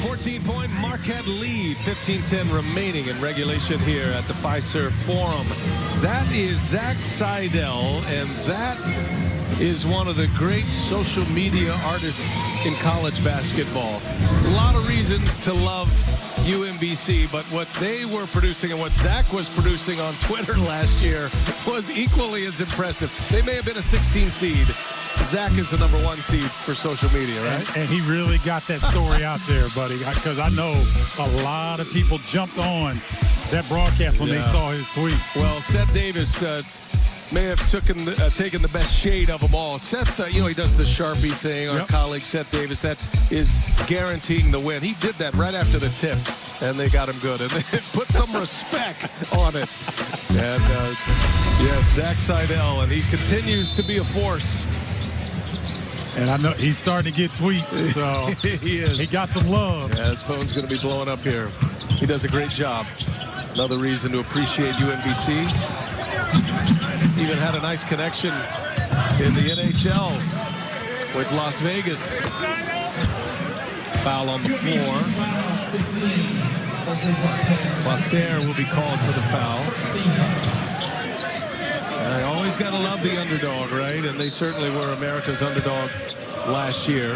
Speaker 1: 14-point Marquette lead, 15-10 remaining in regulation here at the Fiserv Forum. That is Zach Seidel, and that is one of the great social media artists in college basketball. A lot of reasons to love UMBC, but what they were producing and what Zach was producing on Twitter last year was equally as impressive. They may have been a 16 seed. Zach is the #1 seed for social media, right?
Speaker 2: And he really got that story out there, buddy, because I know a lot of people jumped on that broadcast when they saw his tweet.
Speaker 1: Well, Seth Davis may have taken the best shade of them all. Seth, he does the Sharpie thing. Our colleague Seth Davis, that is guaranteeing the win. He did that right after the tip, and they got him good. And they put some respect on it. And, yes, Zach Seidel, and he continues to be a force.
Speaker 2: And I know he's starting to get tweets, so
Speaker 1: he is.
Speaker 2: He got some love.
Speaker 1: Yeah, his phone's going to be blowing up here. He does a great job. Another reason to appreciate UMBC. Even had a nice connection in the NHL with Las Vegas. Foul on the floor. Placer will be called for the foul. I always got to love the underdog, right? And they certainly were America's underdog last year.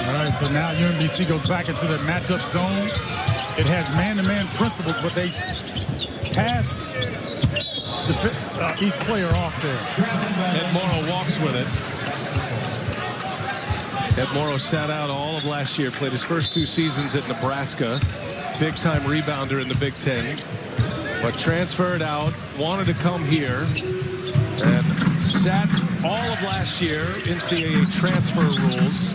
Speaker 2: All right, so now UMBC goes back into the matchup zone. It has man-to-man principles, but they pass each player off there.
Speaker 1: Ed Morrow walks with it. Ed Morrow sat out all of last year, played his first 2 seasons at Nebraska. Big-time rebounder in the Big Ten. But transferred out, wanted to come here, and sat all of last year, NCAA transfer rules.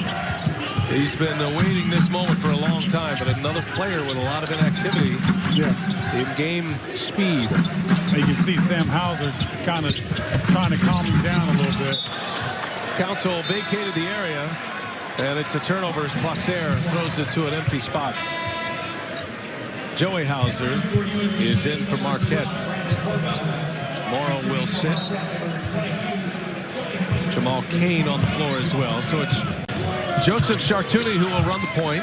Speaker 1: He's been awaiting this moment for a long time, but another player with a lot of inactivity.
Speaker 2: Yes.
Speaker 1: In game speed.
Speaker 2: You can see Sam Hauser kind of trying to calm him down a little bit.
Speaker 1: Council vacated the area, and it's a turnover as Placer throws it to an empty spot. Joey Hauser is in for Marquette. Morrow will sit. Jamal Kane on the floor as well. So it's Joseph Chartouni who will run the point.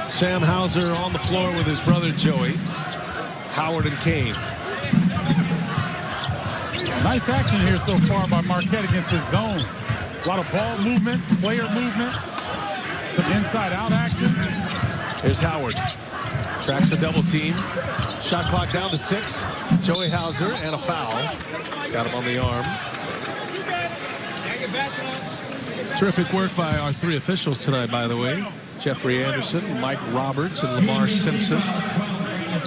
Speaker 1: Sam Hauser on the floor with his brother Joey. Howard and Kane.
Speaker 2: Nice action here so far by Marquette against the zone. A lot of ball movement, player movement, some inside-out action.
Speaker 1: Here's Howard. Tracks a double team. Shot clock down to 6. Joey Hauser and a foul. Got him on the arm. Terrific work by our 3 officials tonight, by the way. Jeffrey Anderson, Mike Roberts, and Lamar Simpson.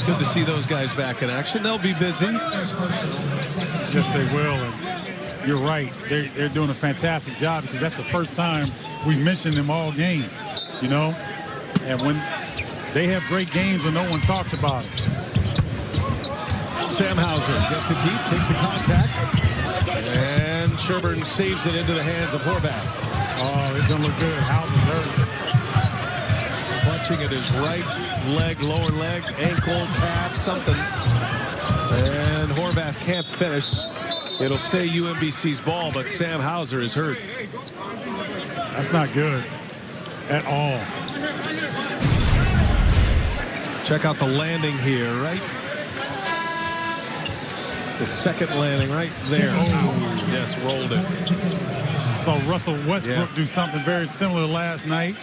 Speaker 1: Good to see those guys back in action. They'll be busy.
Speaker 2: Yes, they will. And you're right. They're doing a fantastic job because that's the first time we've mentioned them all game, you know? And when they have great games when no one talks about it.
Speaker 1: Sam Hauser gets it deep, takes the contact, and Sherburne saves it into the hands of Horvath.
Speaker 2: Oh, it's going to look good. Hauser's hurt.
Speaker 1: Clutching at his right leg, lower leg, ankle, calf, something. And Horvath can't finish. It'll stay UMBC's ball, but Sam Hauser is hurt.
Speaker 2: That's not good at all.
Speaker 1: Check out the landing here, right? The second landing right there. Oh, yes, rolled it.
Speaker 2: Saw Russell Westbrook do something very similar last night.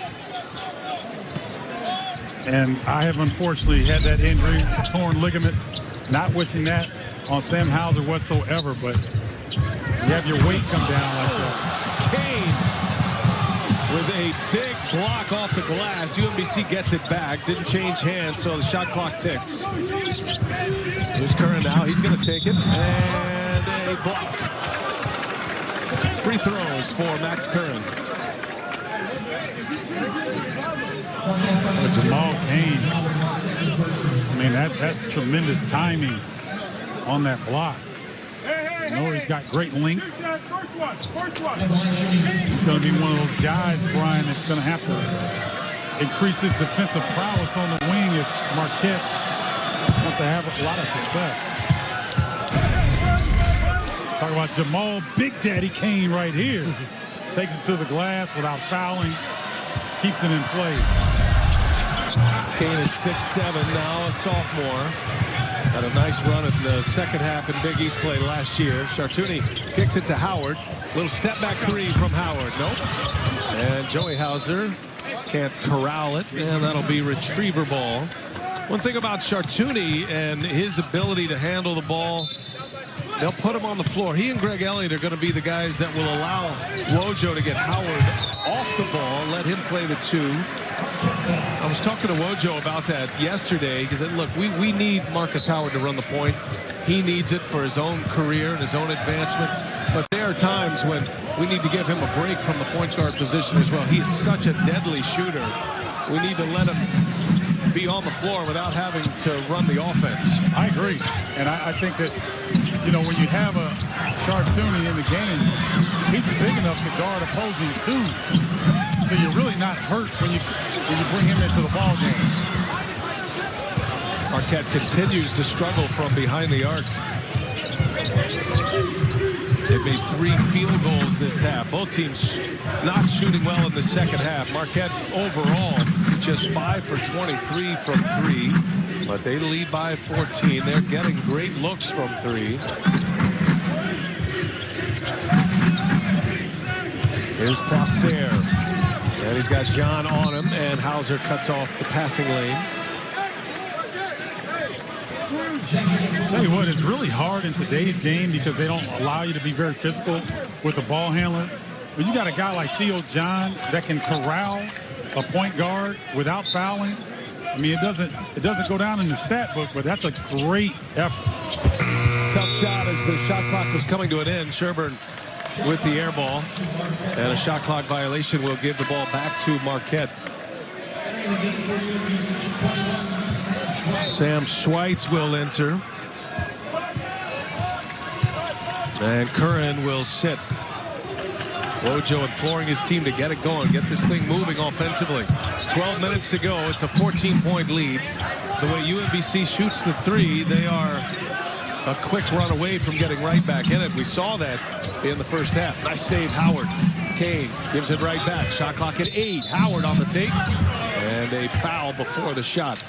Speaker 2: And I have unfortunately had that injury, torn ligaments. Not wishing that on Sam Hauser whatsoever, but you have your weight come down like that.
Speaker 1: Kane with a big block off the glass. UMBC gets it back. Didn't change hands, so the shot clock ticks. Here's Curran now. He's going to take it. And a block. Free throws for Max Curran.
Speaker 2: Jamal Kane. I mean, that's tremendous timing on that block. I know he's got great length. He's going to be one of those guys, Brian, that's going to have to increase his defensive prowess on the wing if Marquette wants to have a lot of success. Talk about Jamal Big Daddy Kane right here. Takes it to the glass without fouling. Keeps it in play.
Speaker 1: Kane at 6'7", now a sophomore. Had a nice run at the second half in Big East play last year. Chartouni kicks it to Howard. Little step back three from Howard. Nope. And Joey Hauser can't corral it, and that'll be retriever ball. One thing about Chartouni and his ability to handle the ball, they'll put him on the floor. He and Greg Elliott are going to be the guys that will allow Wojo to get Howard off the ball, let him play the two. I was talking to Wojo about that yesterday. He said, look, we need Marcus Howard to run the point. He needs it for his own career and his own advancement. But there are times when we need to give him a break from the point guard position as well. He's such a deadly shooter. We need to let him be on the floor without having to run the offense.
Speaker 2: I agree. And I think that, you know, when you have a Chartouni in the game, he's big enough to guard opposing twos. So you're really not hurt when you bring him into the ball game.
Speaker 1: Marquette continues to struggle from behind the arc. They've made 3 field goals this half. Both teams not shooting well in the second half. Marquette overall just 5 for 23 from 3, but they lead by 14. They're getting great looks from 3. Here's Placer. And he's got John on him, and Hauser cuts off the passing lane.
Speaker 2: I'll tell you what, it's really hard in today's game because they don't allow you to be very physical with the ball handler. But you got a guy like Theo John that can corral a point guard without fouling. I mean, it doesn't go down in the stat book, but that's a great effort.
Speaker 1: Tough shot as the shot clock was coming to an end. Sherburne with the air ball, and a shot clock violation will give the ball back to Marquette. Sam Schweitz will enter, and Curran will sit. Wojo imploring his team to get it going, get this thing moving offensively. 12 minutes to go. It's a 14-point lead. The way UMBC shoots the 3, they are a quick run away from getting right back in it. We saw that in the first half. Nice save, Howard. Kane gives it right back. Shot clock at 8. Howard on the take. And a foul before the shot.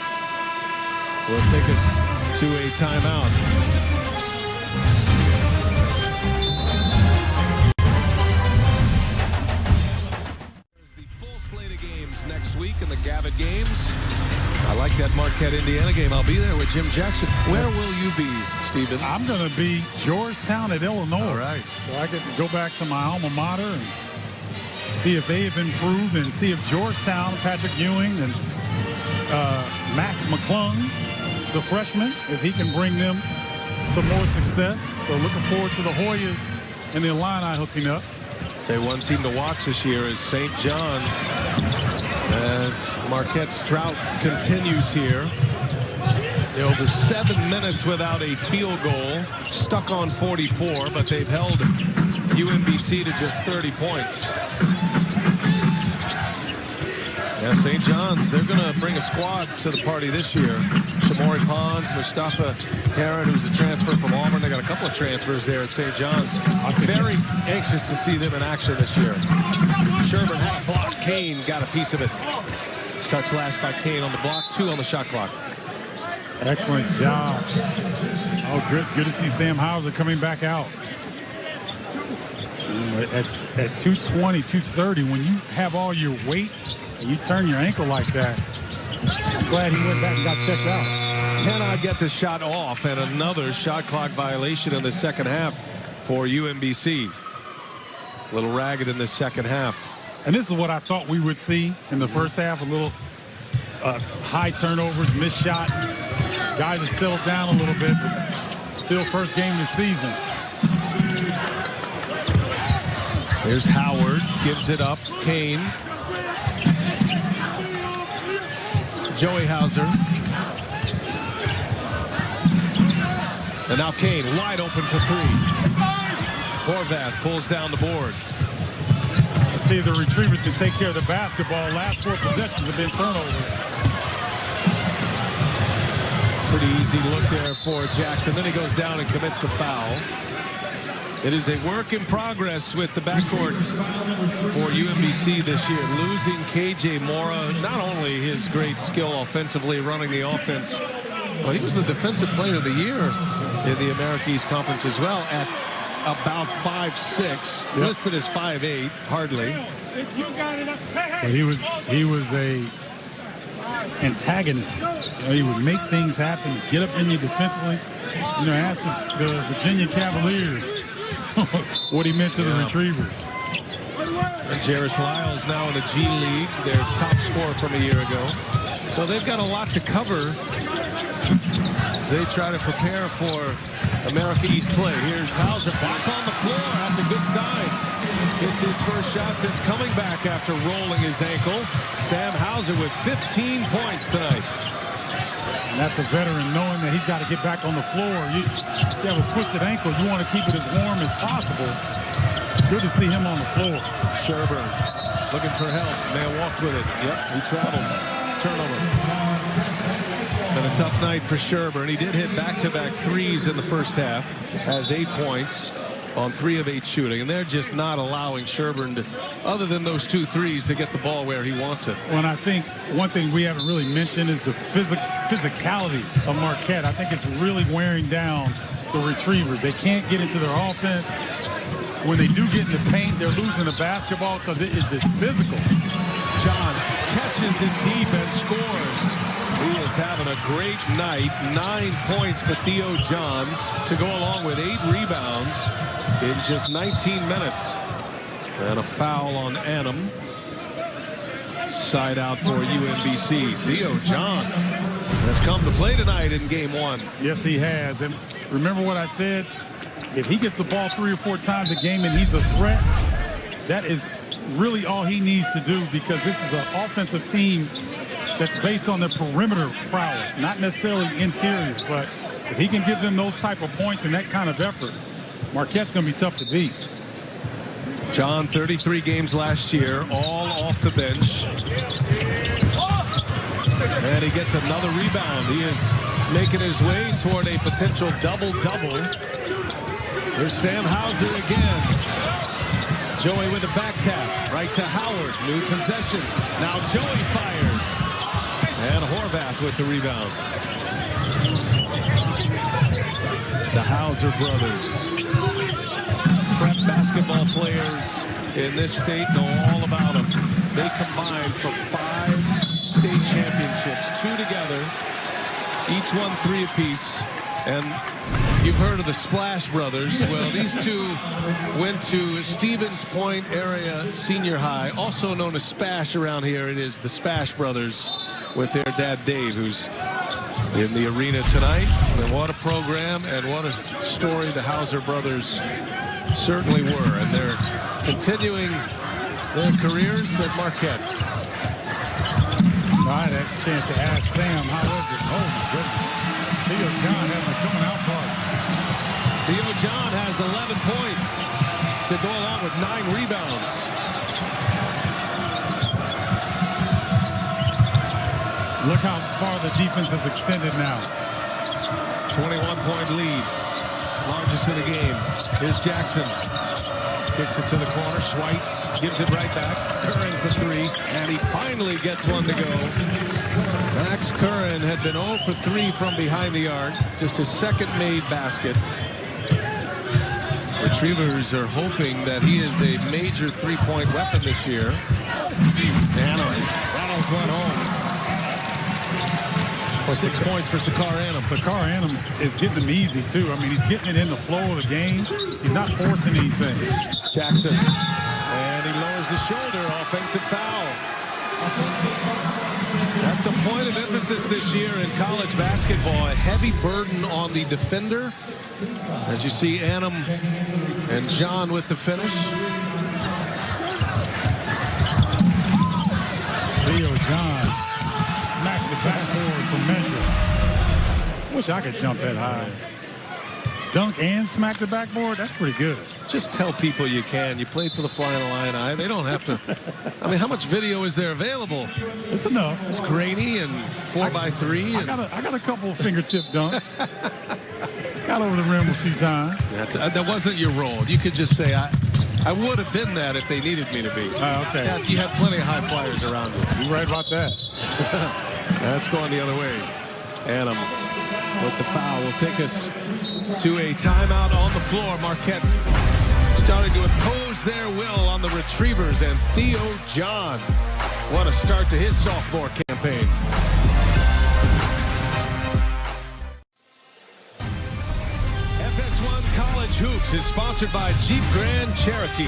Speaker 1: Will take us to a timeout. There's the full slate of games next week in the Gavitt games. I like that Marquette-Indiana game. I'll be there with Jim Jackson. Where will you be, Stephen?
Speaker 2: I'm going to be Georgetown at Illinois.
Speaker 1: All right.
Speaker 2: So I get to go back to my alma mater and see if they have improved and see if Georgetown, Patrick Ewing and Mac McClung, the freshman, if he can bring them some more success. So looking forward to the Hoyas and the Illini hooking up.
Speaker 1: Say one team to watch this year is St. John's as Marquette's drought continues here. Over 7 minutes without a field goal, stuck on 44, but they've held UMBC to just 30 points. Yeah, St. John's, they're going to bring a squad to the party this year. Shamori Pons, Mustafa Heron, who's a transfer from Auburn. They got a couple of transfers there at St. John's. I'm very anxious to see them in action this year. Sherburne had a block. Kane got a piece of it. Touch last by Kane on the block, 2 on the shot clock.
Speaker 2: Excellent job. Oh, good to see Sam Hauser coming back out. At 220, 230, when you have all your weight and you turn your ankle like that, I'm glad he went back and got checked out.
Speaker 1: Cannot get the shot off, and another shot clock violation in the second half for UMBC. A little ragged in the second half.
Speaker 2: And this is what I thought we would see in the first half, a little high turnovers, missed shots. Guys have settled down a little bit, but still first game this season.
Speaker 1: Here's Howard, gives it up. Kane. Joey Hauser. And now Kane wide open for 3. Horvath pulls down the board.
Speaker 2: Let's see if the Retrievers can take care of the basketball. Last 4 possessions have been turnovers.
Speaker 1: Pretty easy look there for Jackson. Then he goes down and commits the foul. It is a work in progress with the backcourt for UMBC this year. Losing KJ Mora, not only his great skill offensively running the offense, well, he was the defensive player of the year in the America East Conference as well at about 5'6", yep. Listed as 5'8", hardly.
Speaker 2: But he was a antagonist. He would make things happen, get up in you defensively. Ask the Virginia Cavaliers what he meant to the Retrievers.
Speaker 1: And Jairus Lyles now in the G League, their top scorer from a year ago. So they've got a lot to cover as they try to prepare for America East play. Here's Hauser back on the floor. That's a good sign. It's his first shot since coming back after rolling his ankle. Sam Hauser with 15 points tonight.
Speaker 2: And that's a veteran knowing that he's got to get back on the floor. You have a twisted ankle. You want to keep it as warm as possible. Good to see him on the floor.
Speaker 1: Sherburne looking for help. Man walked with it. Yep, he traveled. Turnover. Been a tough night for Sherburne. He did hit back-to-back threes in the first half. Has 8 points on 3 of 8 shooting. And they're just not allowing Sherburne to, other than those 2 threes, to get the ball where he wants it.
Speaker 2: Well, and I think one thing we haven't really mentioned is the physicality of Marquette. I think it's really wearing down the Retrievers. They can't get into their offense. When they do get in the paint, they're losing the basketball because it is just physical.
Speaker 1: John catches it deep and scores. He is having a great night. 9 points for Theo John to go along with 8 rebounds in just 19 minutes. And a foul on Annam. Side out for UMBC. Theo John has come to play tonight in game 1.
Speaker 2: Yes, he has. And remember what I said? If he gets the ball 3 or 4 times a game and he's a threat, that is really all he needs to do, because this is an offensive team that's based on their perimeter prowess, not necessarily interior. But if he can give them those type of points and that kind of effort, Marquette's going to be tough to beat.
Speaker 1: John, 33 games last year, all off the bench. And he gets another rebound. He is making his way toward a potential double-double. There's Sam Hauser again. Joey with a back tap. Right to Howard. New possession. Now Joey fires. And Horvath with the rebound. The Hauser brothers. Prep basketball players in this state know all about them. They combined for 5 state championships. 2 together. Each won 3 apiece. And you've heard of the Splash Brothers. Well, these two went to Stevens Point Area Senior High, also known as Spash around here. It is the Spash Brothers with their dad, Dave, who's in the arena tonight. And what a program and what a story the Hauser brothers certainly were. And they're continuing their careers at Marquette.
Speaker 2: I had a chance to ask Sam, how was it? Oh, my goodness. Theo John having a coming out party.
Speaker 1: Theo John has 11 points to go along with 9 rebounds.
Speaker 2: Look how far the defense has extended now.
Speaker 1: 21-point lead. Largest in the game. Here's Jackson. Kicks it to the corner. Schweitz gives it right back. Curran for 3. And he finally gets one to go. Max Curran had been 0 for 3 from behind the arc. Just his second made basket. Retrievers are hoping that he is a major three-point weapon this year. And Reynolds went home. 6 points for Sakar Adams.
Speaker 2: Sakar Adams is getting them easy, too. I mean, he's getting it in the flow of the game. He's not forcing anything.
Speaker 1: Jackson. And he lowers the shoulder. Offensive foul. That's a point of emphasis this year in college basketball. A heavy burden on the defender. As you see, Annam and John with the finish.
Speaker 2: Theo John smacks the backboard for measure. Wish I could jump that high. Dunk and smack the backboard? That's pretty good.
Speaker 1: Just tell people you can. You played for the Flying Illini. They don't have to. I mean, how much video is there available?
Speaker 2: It's enough.
Speaker 1: It's grainy and 4x3.
Speaker 2: I got a couple of fingertip dunks. Got over the rim a few times.
Speaker 1: That wasn't your role. You could just say, I would have been that if they needed me to be.
Speaker 2: Okay.
Speaker 1: Yeah, you had plenty of high flyers around you.
Speaker 2: You're right about that.
Speaker 1: That's going the other way. Annam with the foul will take us to a timeout on the floor. Marquette starting to impose their will on the Retrievers, and Theo John, what a start to his sophomore campaign. FS1 College Hoops is sponsored by Jeep Grand Cherokee.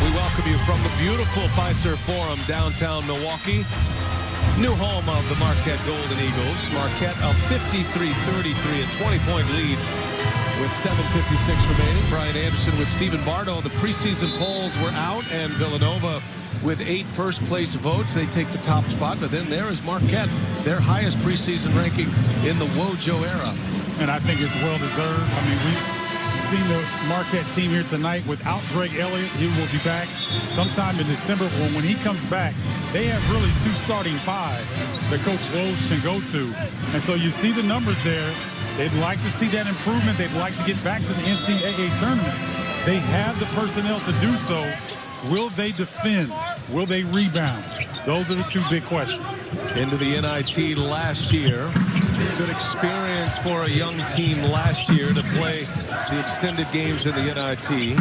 Speaker 1: We welcome you from the beautiful Fiserv Forum, downtown Milwaukee. New home of the Marquette Golden Eagles. Marquette a 53-33, a 20-point lead with 7:56 remaining. Brian Anderson with Stephen Bardo. The preseason polls were out, and Villanova with 8 first-place votes. They take the top spot, but then there is Marquette, their highest preseason ranking in the Wojo era.
Speaker 2: And I think it's well-deserved. I mean, we've seen the Marquette team here tonight without Greg Elliott. He will be back sometime in December. When he comes back, they have really 2 starting 5s that Coach Woj can go to. And so you see the numbers there. They'd like to see that improvement. They'd like to get back to the NCAA tournament. They have the personnel to do so. Will they defend? Will they rebound? Those are the 2 big questions.
Speaker 1: Into the NIT last year. Good experience for a young team last year to play the extended games in the NIT.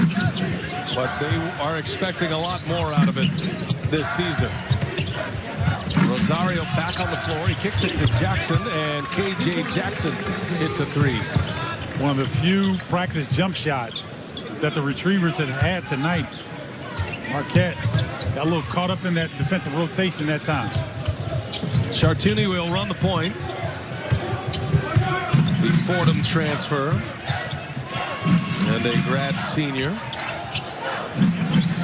Speaker 1: But they are expecting a lot more out of it this season. Rosario back on the floor. He kicks it to Jackson, and KJ Jackson hits a 3.
Speaker 2: One of the few practice jump shots that the Retrievers had tonight. Marquette got a little caught up in that defensive rotation that time.
Speaker 1: Chartuni will run the point. The Fordham transfer. And a grad senior.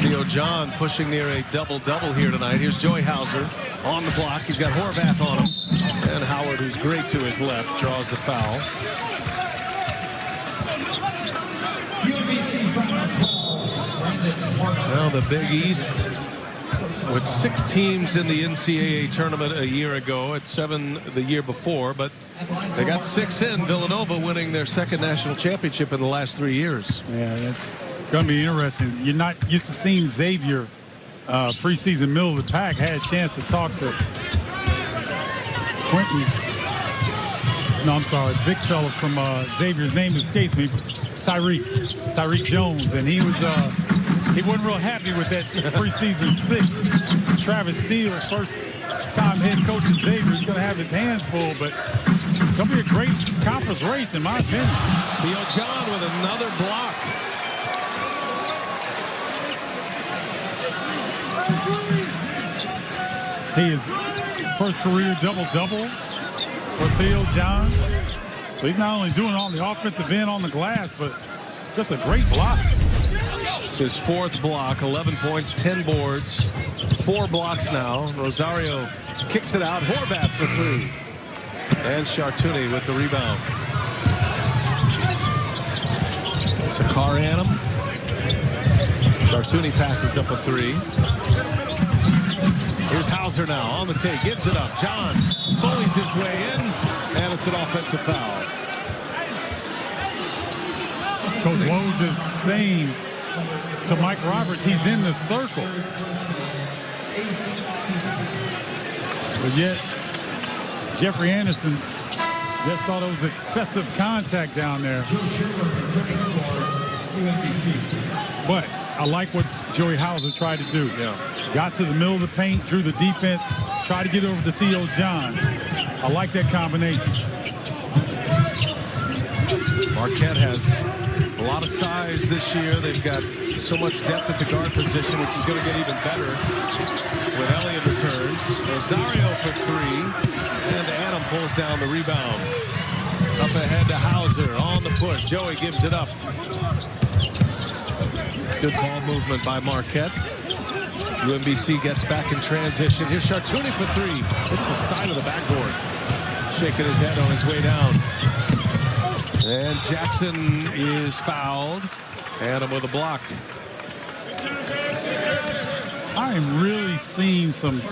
Speaker 1: Theo John pushing near a double-double here tonight. Here's Joey Hauser on the block. He's got Horvath on him. And Howard, who's great to his left, draws the foul. Now the Big East with 6 teams in the NCAA tournament a year ago, at 7 the year before, but they got 6 in. Villanova winning their 2nd national championship in the last 3 years.
Speaker 2: Yeah, that's going to be interesting. You're not used to seeing Xavier preseason middle of the pack. Had a chance to talk to Quentin. No, I'm sorry, big fella from Xavier's name escapes me. Tyreek Jones, and he wasn't real happy with that preseason 6th. Travis Steele, first time head coach at Xavier, he's going to have his hands full, but It's going to be a great conference race, in my opinion.
Speaker 1: Theo John with another block.
Speaker 2: He is first career double-double for Theo John. So he's not only doing it on the offensive end on the glass, but just a great block.
Speaker 1: It's his fourth block, 11 points, 10 boards, 4 blocks now. Rosario kicks it out. Horvath for 3. And Chartouni with the rebound. Sakar Annam. Chartouni passes up a 3. Here's Hauser now on the take. Gives it up. John bullies his way in. And it's an offensive foul.
Speaker 2: Coach Woj is saying to Mike Roberts, he's in the circle. But yet, Jeffrey Anderson just thought it was excessive contact down there. But I like what Joey Hauser tried to do.
Speaker 1: Yeah.
Speaker 2: Got to the middle of the paint, drew the defense, tried to get over to Theo John. I like that combination.
Speaker 1: Marquette has a lot of size this year. They've got so much depth at the guard position, which is going to get even better when Elliott returns. Rosario for 3, and Adam pulls down the rebound. Up ahead to Hauser on the push. Joey gives it up. Good ball movement by Marquette. UMBC gets back in transition. Here's Chartouni for 3. It's the side of the backboard. Shaking his head on his way down. And Jackson is fouled. Adam with a block.
Speaker 2: I am really seeing some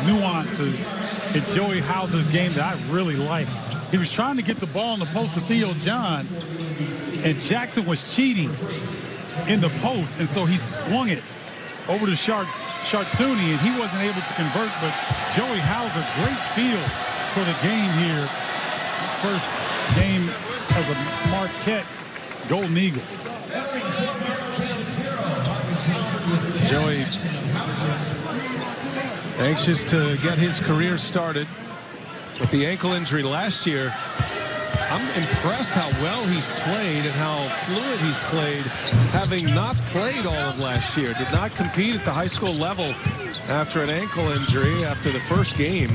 Speaker 2: nuances in Joey Hauser's game that I really like. He was trying to get the ball in the post to Theo John, and Jackson was cheating in the post, and so he swung it over to Chartouni, and he wasn't able to convert. But Joey Hauser, great feel for the game here. His first game as a Marquette Golden Eagle.
Speaker 1: Joey anxious to get his career started with the ankle injury last year. I'm impressed how well he's played and how fluid he's played, having not played all of last year. Did not compete at the high school level after an ankle injury after the first game.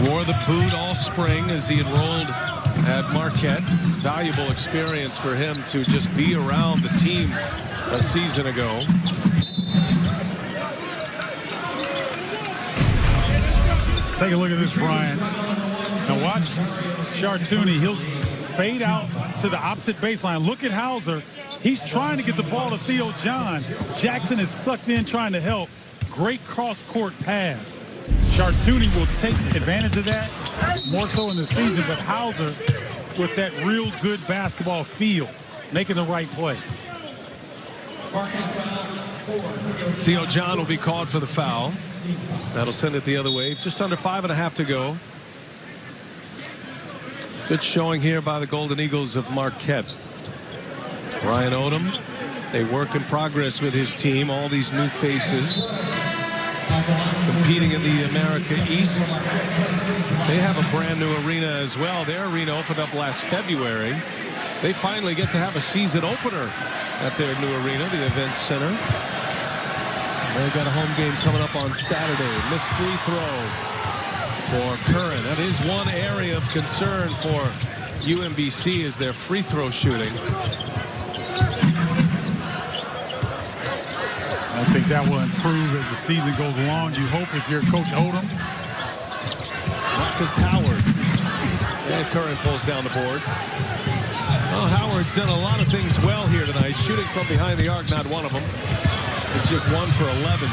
Speaker 1: Wore the boot all spring as he enrolled at Marquette. Valuable experience for him to just be around the team a season ago.
Speaker 2: Take a look at this, Brian. Now watch Chartouni. He'll fade out to the opposite baseline. Look at Hauser. He's trying to get the ball to Theo John. Jackson is sucked in trying to help. Great cross-court pass. Chartouni will take advantage of that, more so in the season, but Hauser with that real good basketball feel, making the right play.
Speaker 1: Theo John will be called for the foul. That'll send it the other way. Just under 5.5 to go. Good showing here by the Golden Eagles of Marquette. Ryan Odom, a work in progress with his team. All these new faces competing in the America East. They have a brand new arena as well. Their arena opened up last February. They finally get to have a season opener at their new arena, the Event Center. They've got a home game coming up on Saturday. Missed free throw for Curran. That is one area of concern for UMBC, is their free throw shooting.
Speaker 2: I think that will improve as the season goes along. You hope, if you're Coach Odom.
Speaker 1: Marcus Howard. And Curran pulls down the board. Well, Howard's done a lot of things well here tonight. Shooting from behind the arc, not one of them. It's just 1 for 11.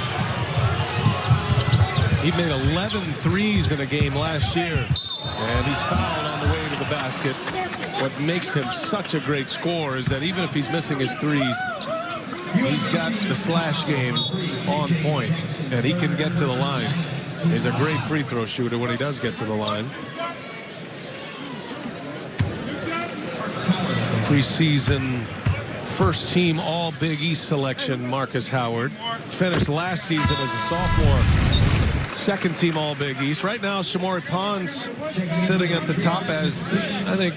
Speaker 1: He made 11 threes in a game last year. And he's fouled on the way to the basket. What makes him such a great scorer is that even if he's missing his threes, he's got the slash game on point, and he can get to the line. He's a great free throw shooter when he does get to the line. Preseason first team all Big East selection, Marcus Howard. Finished last season as a sophomore second team All-Big East. Right now, Shamori Pond's sitting at the top as, I think,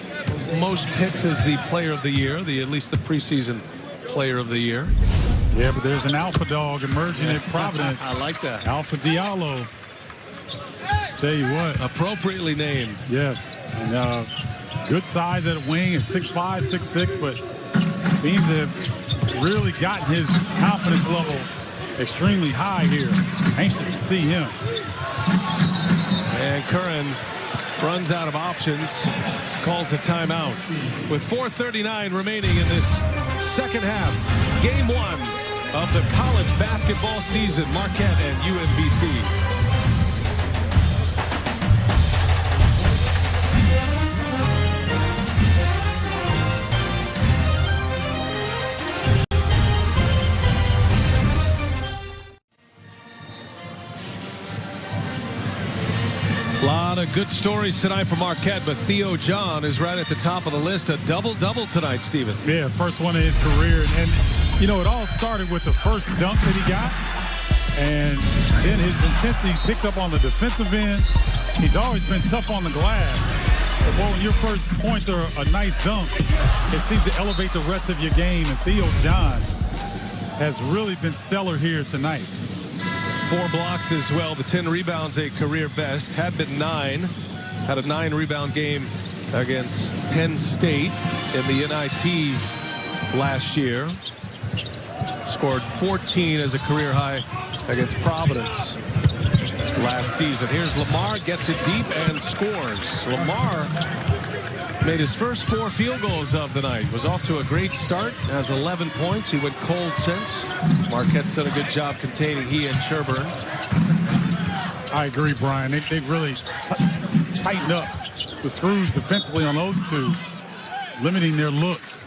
Speaker 1: most picks as the player of the year, at least the preseason player of the year.
Speaker 2: Yeah, but there's an alpha dog emerging at Providence.
Speaker 1: I like that.
Speaker 2: Alpha Diallo. Tell you what.
Speaker 1: Appropriately named.
Speaker 2: Yes. And good size at a wing at 6'5", 6'6", but seems to have really gotten his confidence level extremely high here. Anxious to see him.
Speaker 1: And Curran runs out of options, calls a timeout. With 4:39 remaining in this second half, game one of the college basketball season, Marquette and UMBC. A lot of good stories tonight for Marquette, but Theo John is right at the top of the list. A double-double tonight, Stephen.
Speaker 2: Yeah, first one of his career. And, you know, it all started with the first dunk that he got. And then his intensity picked up on the defensive end. He's always been tough on the glass. But, boy, when your first points are a nice dunk, it seems to elevate the rest of your game. And Theo John has really been stellar here tonight.
Speaker 1: 4 blocks as well. The 10 rebounds, a career best. Had been 9. Had a 9-rebound game against Penn State in the NIT last year. Scored 14 as a career high against Providence last season. Here's Lamar, gets it deep and scores. Lamar made his first 4 field goals of the night. Was off to a great start. Has 11 points. He went cold since. Marquette's done a good job containing he and Sherburne.
Speaker 2: I agree, Brian. They've really tightened up the screws defensively on those two, limiting their looks.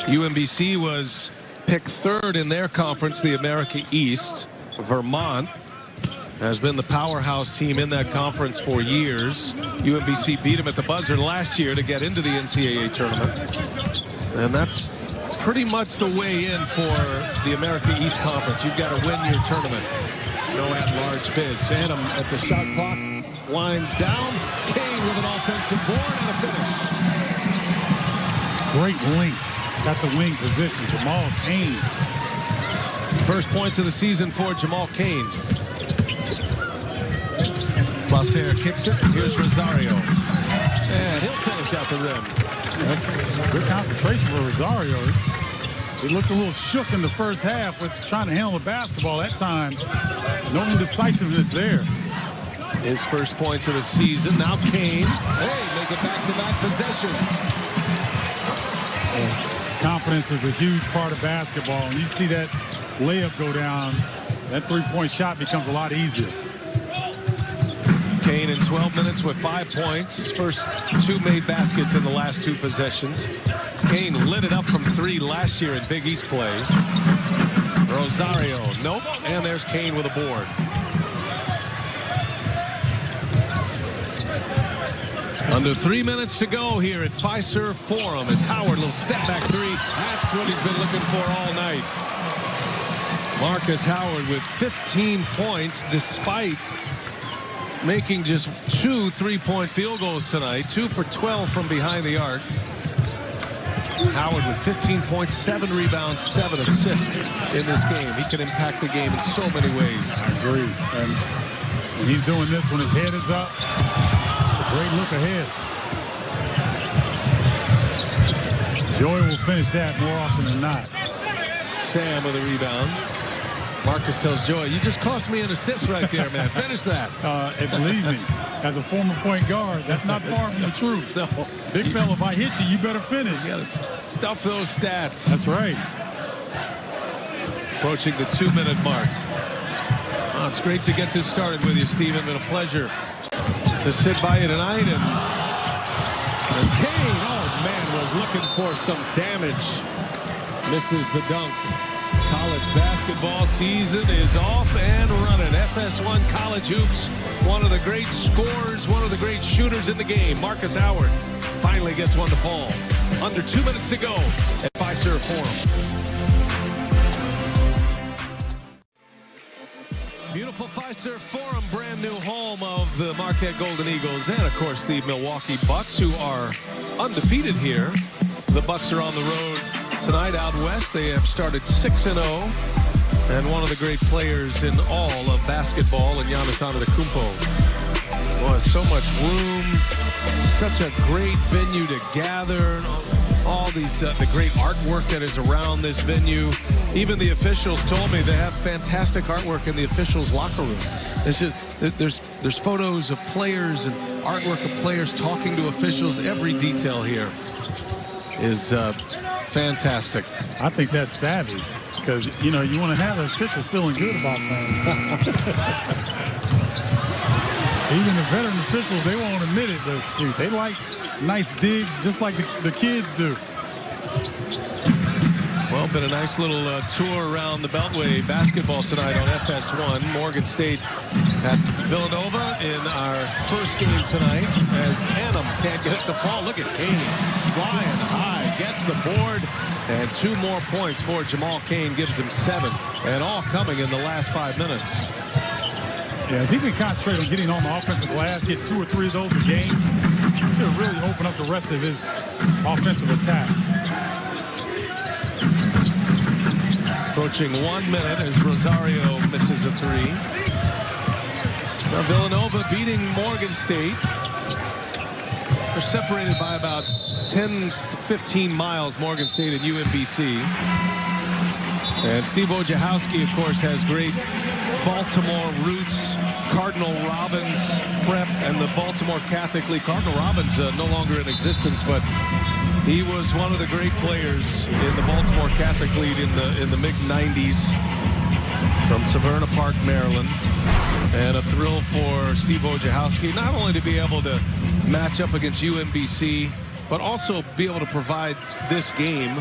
Speaker 1: UMBC was picked 3rd in their conference, the America East. Vermont has been the powerhouse team in that conference for years. UMBC beat them at the buzzer last year to get into the NCAA tournament. And that's pretty much the way in for the America East Conference. You've got to win your tournament. No at-large bids. Adam at the shot clock winds down. Kane with an offensive board and a finish.
Speaker 2: Great length at the wing position. Jamal Kane.
Speaker 1: First points of the season for Jamal Kane. Lasser kicks it. Here's Rosario. And he'll finish out the rim.
Speaker 2: That's good concentration for Rosario. He looked a little shook in the first half with trying to handle the basketball that time. No indecisiveness there.
Speaker 1: His first points of the season. Now Kane. Hey, make it back-to-back possessions.
Speaker 2: Confidence is a huge part of basketball. When you see that layup go down, that three-point shot becomes a lot easier.
Speaker 1: Kane in 12 minutes with 5 points. His first 2 made baskets in the last 2 possessions. Kane lit it up from 3 last year in Big East play. Rosario, nope. And there's Kane with a board. Under 3 minutes to go here at Fiserv Forum as Howard, little step back 3. That's what he's been looking for all night. Marcus Howard with 15 points despite making just 2 3-point field goals tonight. 2 for 12 from behind the arc. Howard with 15 points, 7 rebounds, 7 assists in this game. He can impact the game in so many ways.
Speaker 2: I agree. And when he's doing this when his head is up, it's a great look ahead. Joey will finish that more often than not.
Speaker 1: Sam with a rebound. Marcus tells Joey, you just cost me an assist right there, man. Finish that.
Speaker 2: And believe me, as a former point guard, that's not far from the truth.
Speaker 1: No.
Speaker 2: Big fella, if I hit you, you better finish.
Speaker 1: You got to stuff those stats.
Speaker 2: That's right.
Speaker 1: Approaching the 2-minute mark. Oh, it's great to get this started with you, Stephen. Been a pleasure to sit by you tonight. And as Kane, oh man, was looking for some damage. Misses the dunk. College basketball season is off and running. FS1 College Hoops, one of the great scorers, one of the great shooters in the game. Marcus Howard finally gets one to fall. Under 2 minutes to go at Fiserv Forum. Beautiful Fiserv Forum, brand new home of the Marquette Golden Eagles and, of course, the Milwaukee Bucks, who are undefeated here. The Bucks are on the road tonight out west. They have started 6-0, and one of the great players in all of basketball, and Giannis Antetokounmpo. Boy, so much room, such a great venue to gather. All these the great artwork that is around this venue. Even the officials told me they have fantastic artwork in the officials' locker room. There's photos of players and artwork of players talking to officials. Every detail here is fantastic.
Speaker 2: I think that's savvy because, you know, you want to have the officials feeling good about things. Even the veteran officials, they won't admit it, but shoot, they like nice digs just like the kids do.
Speaker 1: Well, been a nice little tour around the Beltway basketball tonight on FS1. Morgan State at Villanova in our first game tonight as Annam can't get it to fall. Look at Kane flying high, gets the board, and 2 more points for Jamal Kane, gives him 7, and all coming in the last 5 minutes.
Speaker 2: Yeah, if he can concentrate on getting on the offensive glass, get 2 or 3 of those a game, he'll really open up the rest of his offensive attack.
Speaker 1: Approaching 1 minute as Rosario misses a 3. Now Villanova beating Morgan State. They're separated by about 10 to 15 miles, Morgan State and UMBC. And Steve Wojciechowski, of course, has great Baltimore roots. Cardinal Robbins prep and the Baltimore Catholic League. Cardinal Robbins no longer in existence, but he was one of the great players in the Baltimore Catholic League in the mid-90s from Severna Park, Maryland. And a thrill for Steve Wojciechowski, not only to be able to match up against UMBC, but also be able to provide this game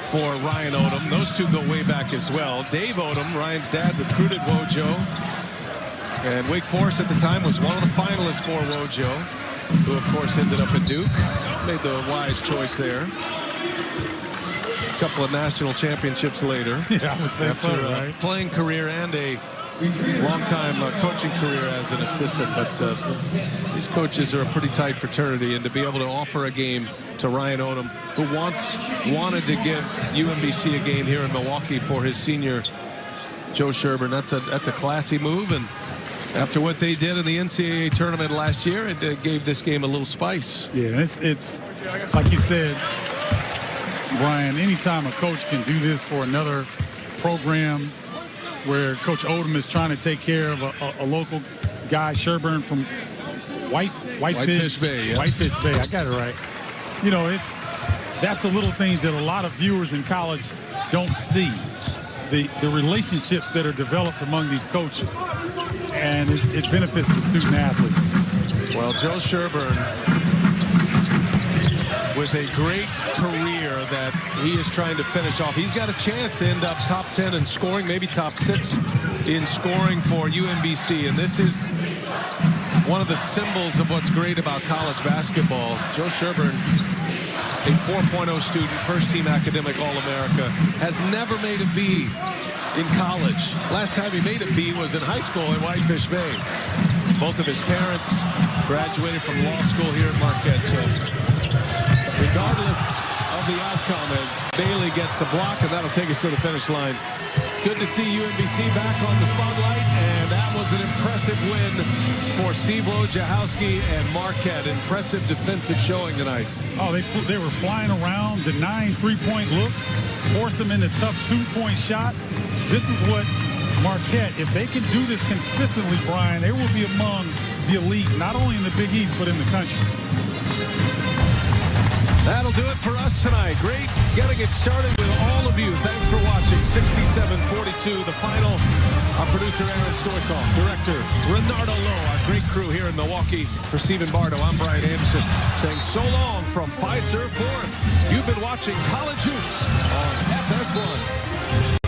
Speaker 1: for Ryan Odom. Those two go way back as well. Dave Odom, Ryan's dad, recruited Wojo. And Wake Forest at the time was one of the finalists for Wojo, who, of course, ended up at Duke. Made the wise choice there. A couple of national championships later.
Speaker 2: Yeah, I would say
Speaker 1: after
Speaker 2: so, right?
Speaker 1: Playing career and a long-time coaching career as an assistant. But these coaches are a pretty tight fraternity, and to be able to offer a game to Ryan Odom, who wanted to give UMBC a game here in Milwaukee for his senior Joe Sherburne, that's a classy move. And after what they did in the NCAA tournament last year, it gave this game a little spice.
Speaker 2: Yeah, it's like you said, Brian, anytime a coach can do this for another program where Coach Odom is trying to take care of a local guy, Sherburne from Whitefish
Speaker 1: Bay. Yeah.
Speaker 2: Whitefish Bay, I got it right. You know, that's the little things that a lot of viewers in college don't see. The relationships that are developed among these coaches. And it benefits the student athletes.
Speaker 1: Well, Joe Sherburne, with a great career that he is trying to finish off. He's got a chance to end up top 10 in scoring, maybe top 6 in scoring for UMBC. And this is one of the symbols of what's great about college basketball. Joe Sherburne, a 4.0 student, first-team academic All-America, has never made a B in college. Last time he made a B was in high school at Whitefish Bay. Both of his parents graduated from law school here at Marquette. So regardless of the outcome, as Bailey gets a block, and that'll take us to the finish line. Good to see UMBC back on the spotlight, and that was an impressive win for Steve Wojciechowski and Marquette. Impressive defensive showing tonight.
Speaker 2: Oh, they were flying around, denying three-point looks, forced them into tough two-point shots. This is what Marquette, if they can do this consistently, Brian, they will be among the elite, not only in the Big East, but in the country.
Speaker 1: That'll do it for us tonight. Great getting it started with all of you. Thanks for watching. 67-42, the final. Our producer, Aaron Stoikov. Director, Renardo Lowe. Our great crew here in Milwaukee. For Stephen Bardo, I'm Brian Anderson, saying so long from Fiserv Forum. You've been watching College Hoops on FS1.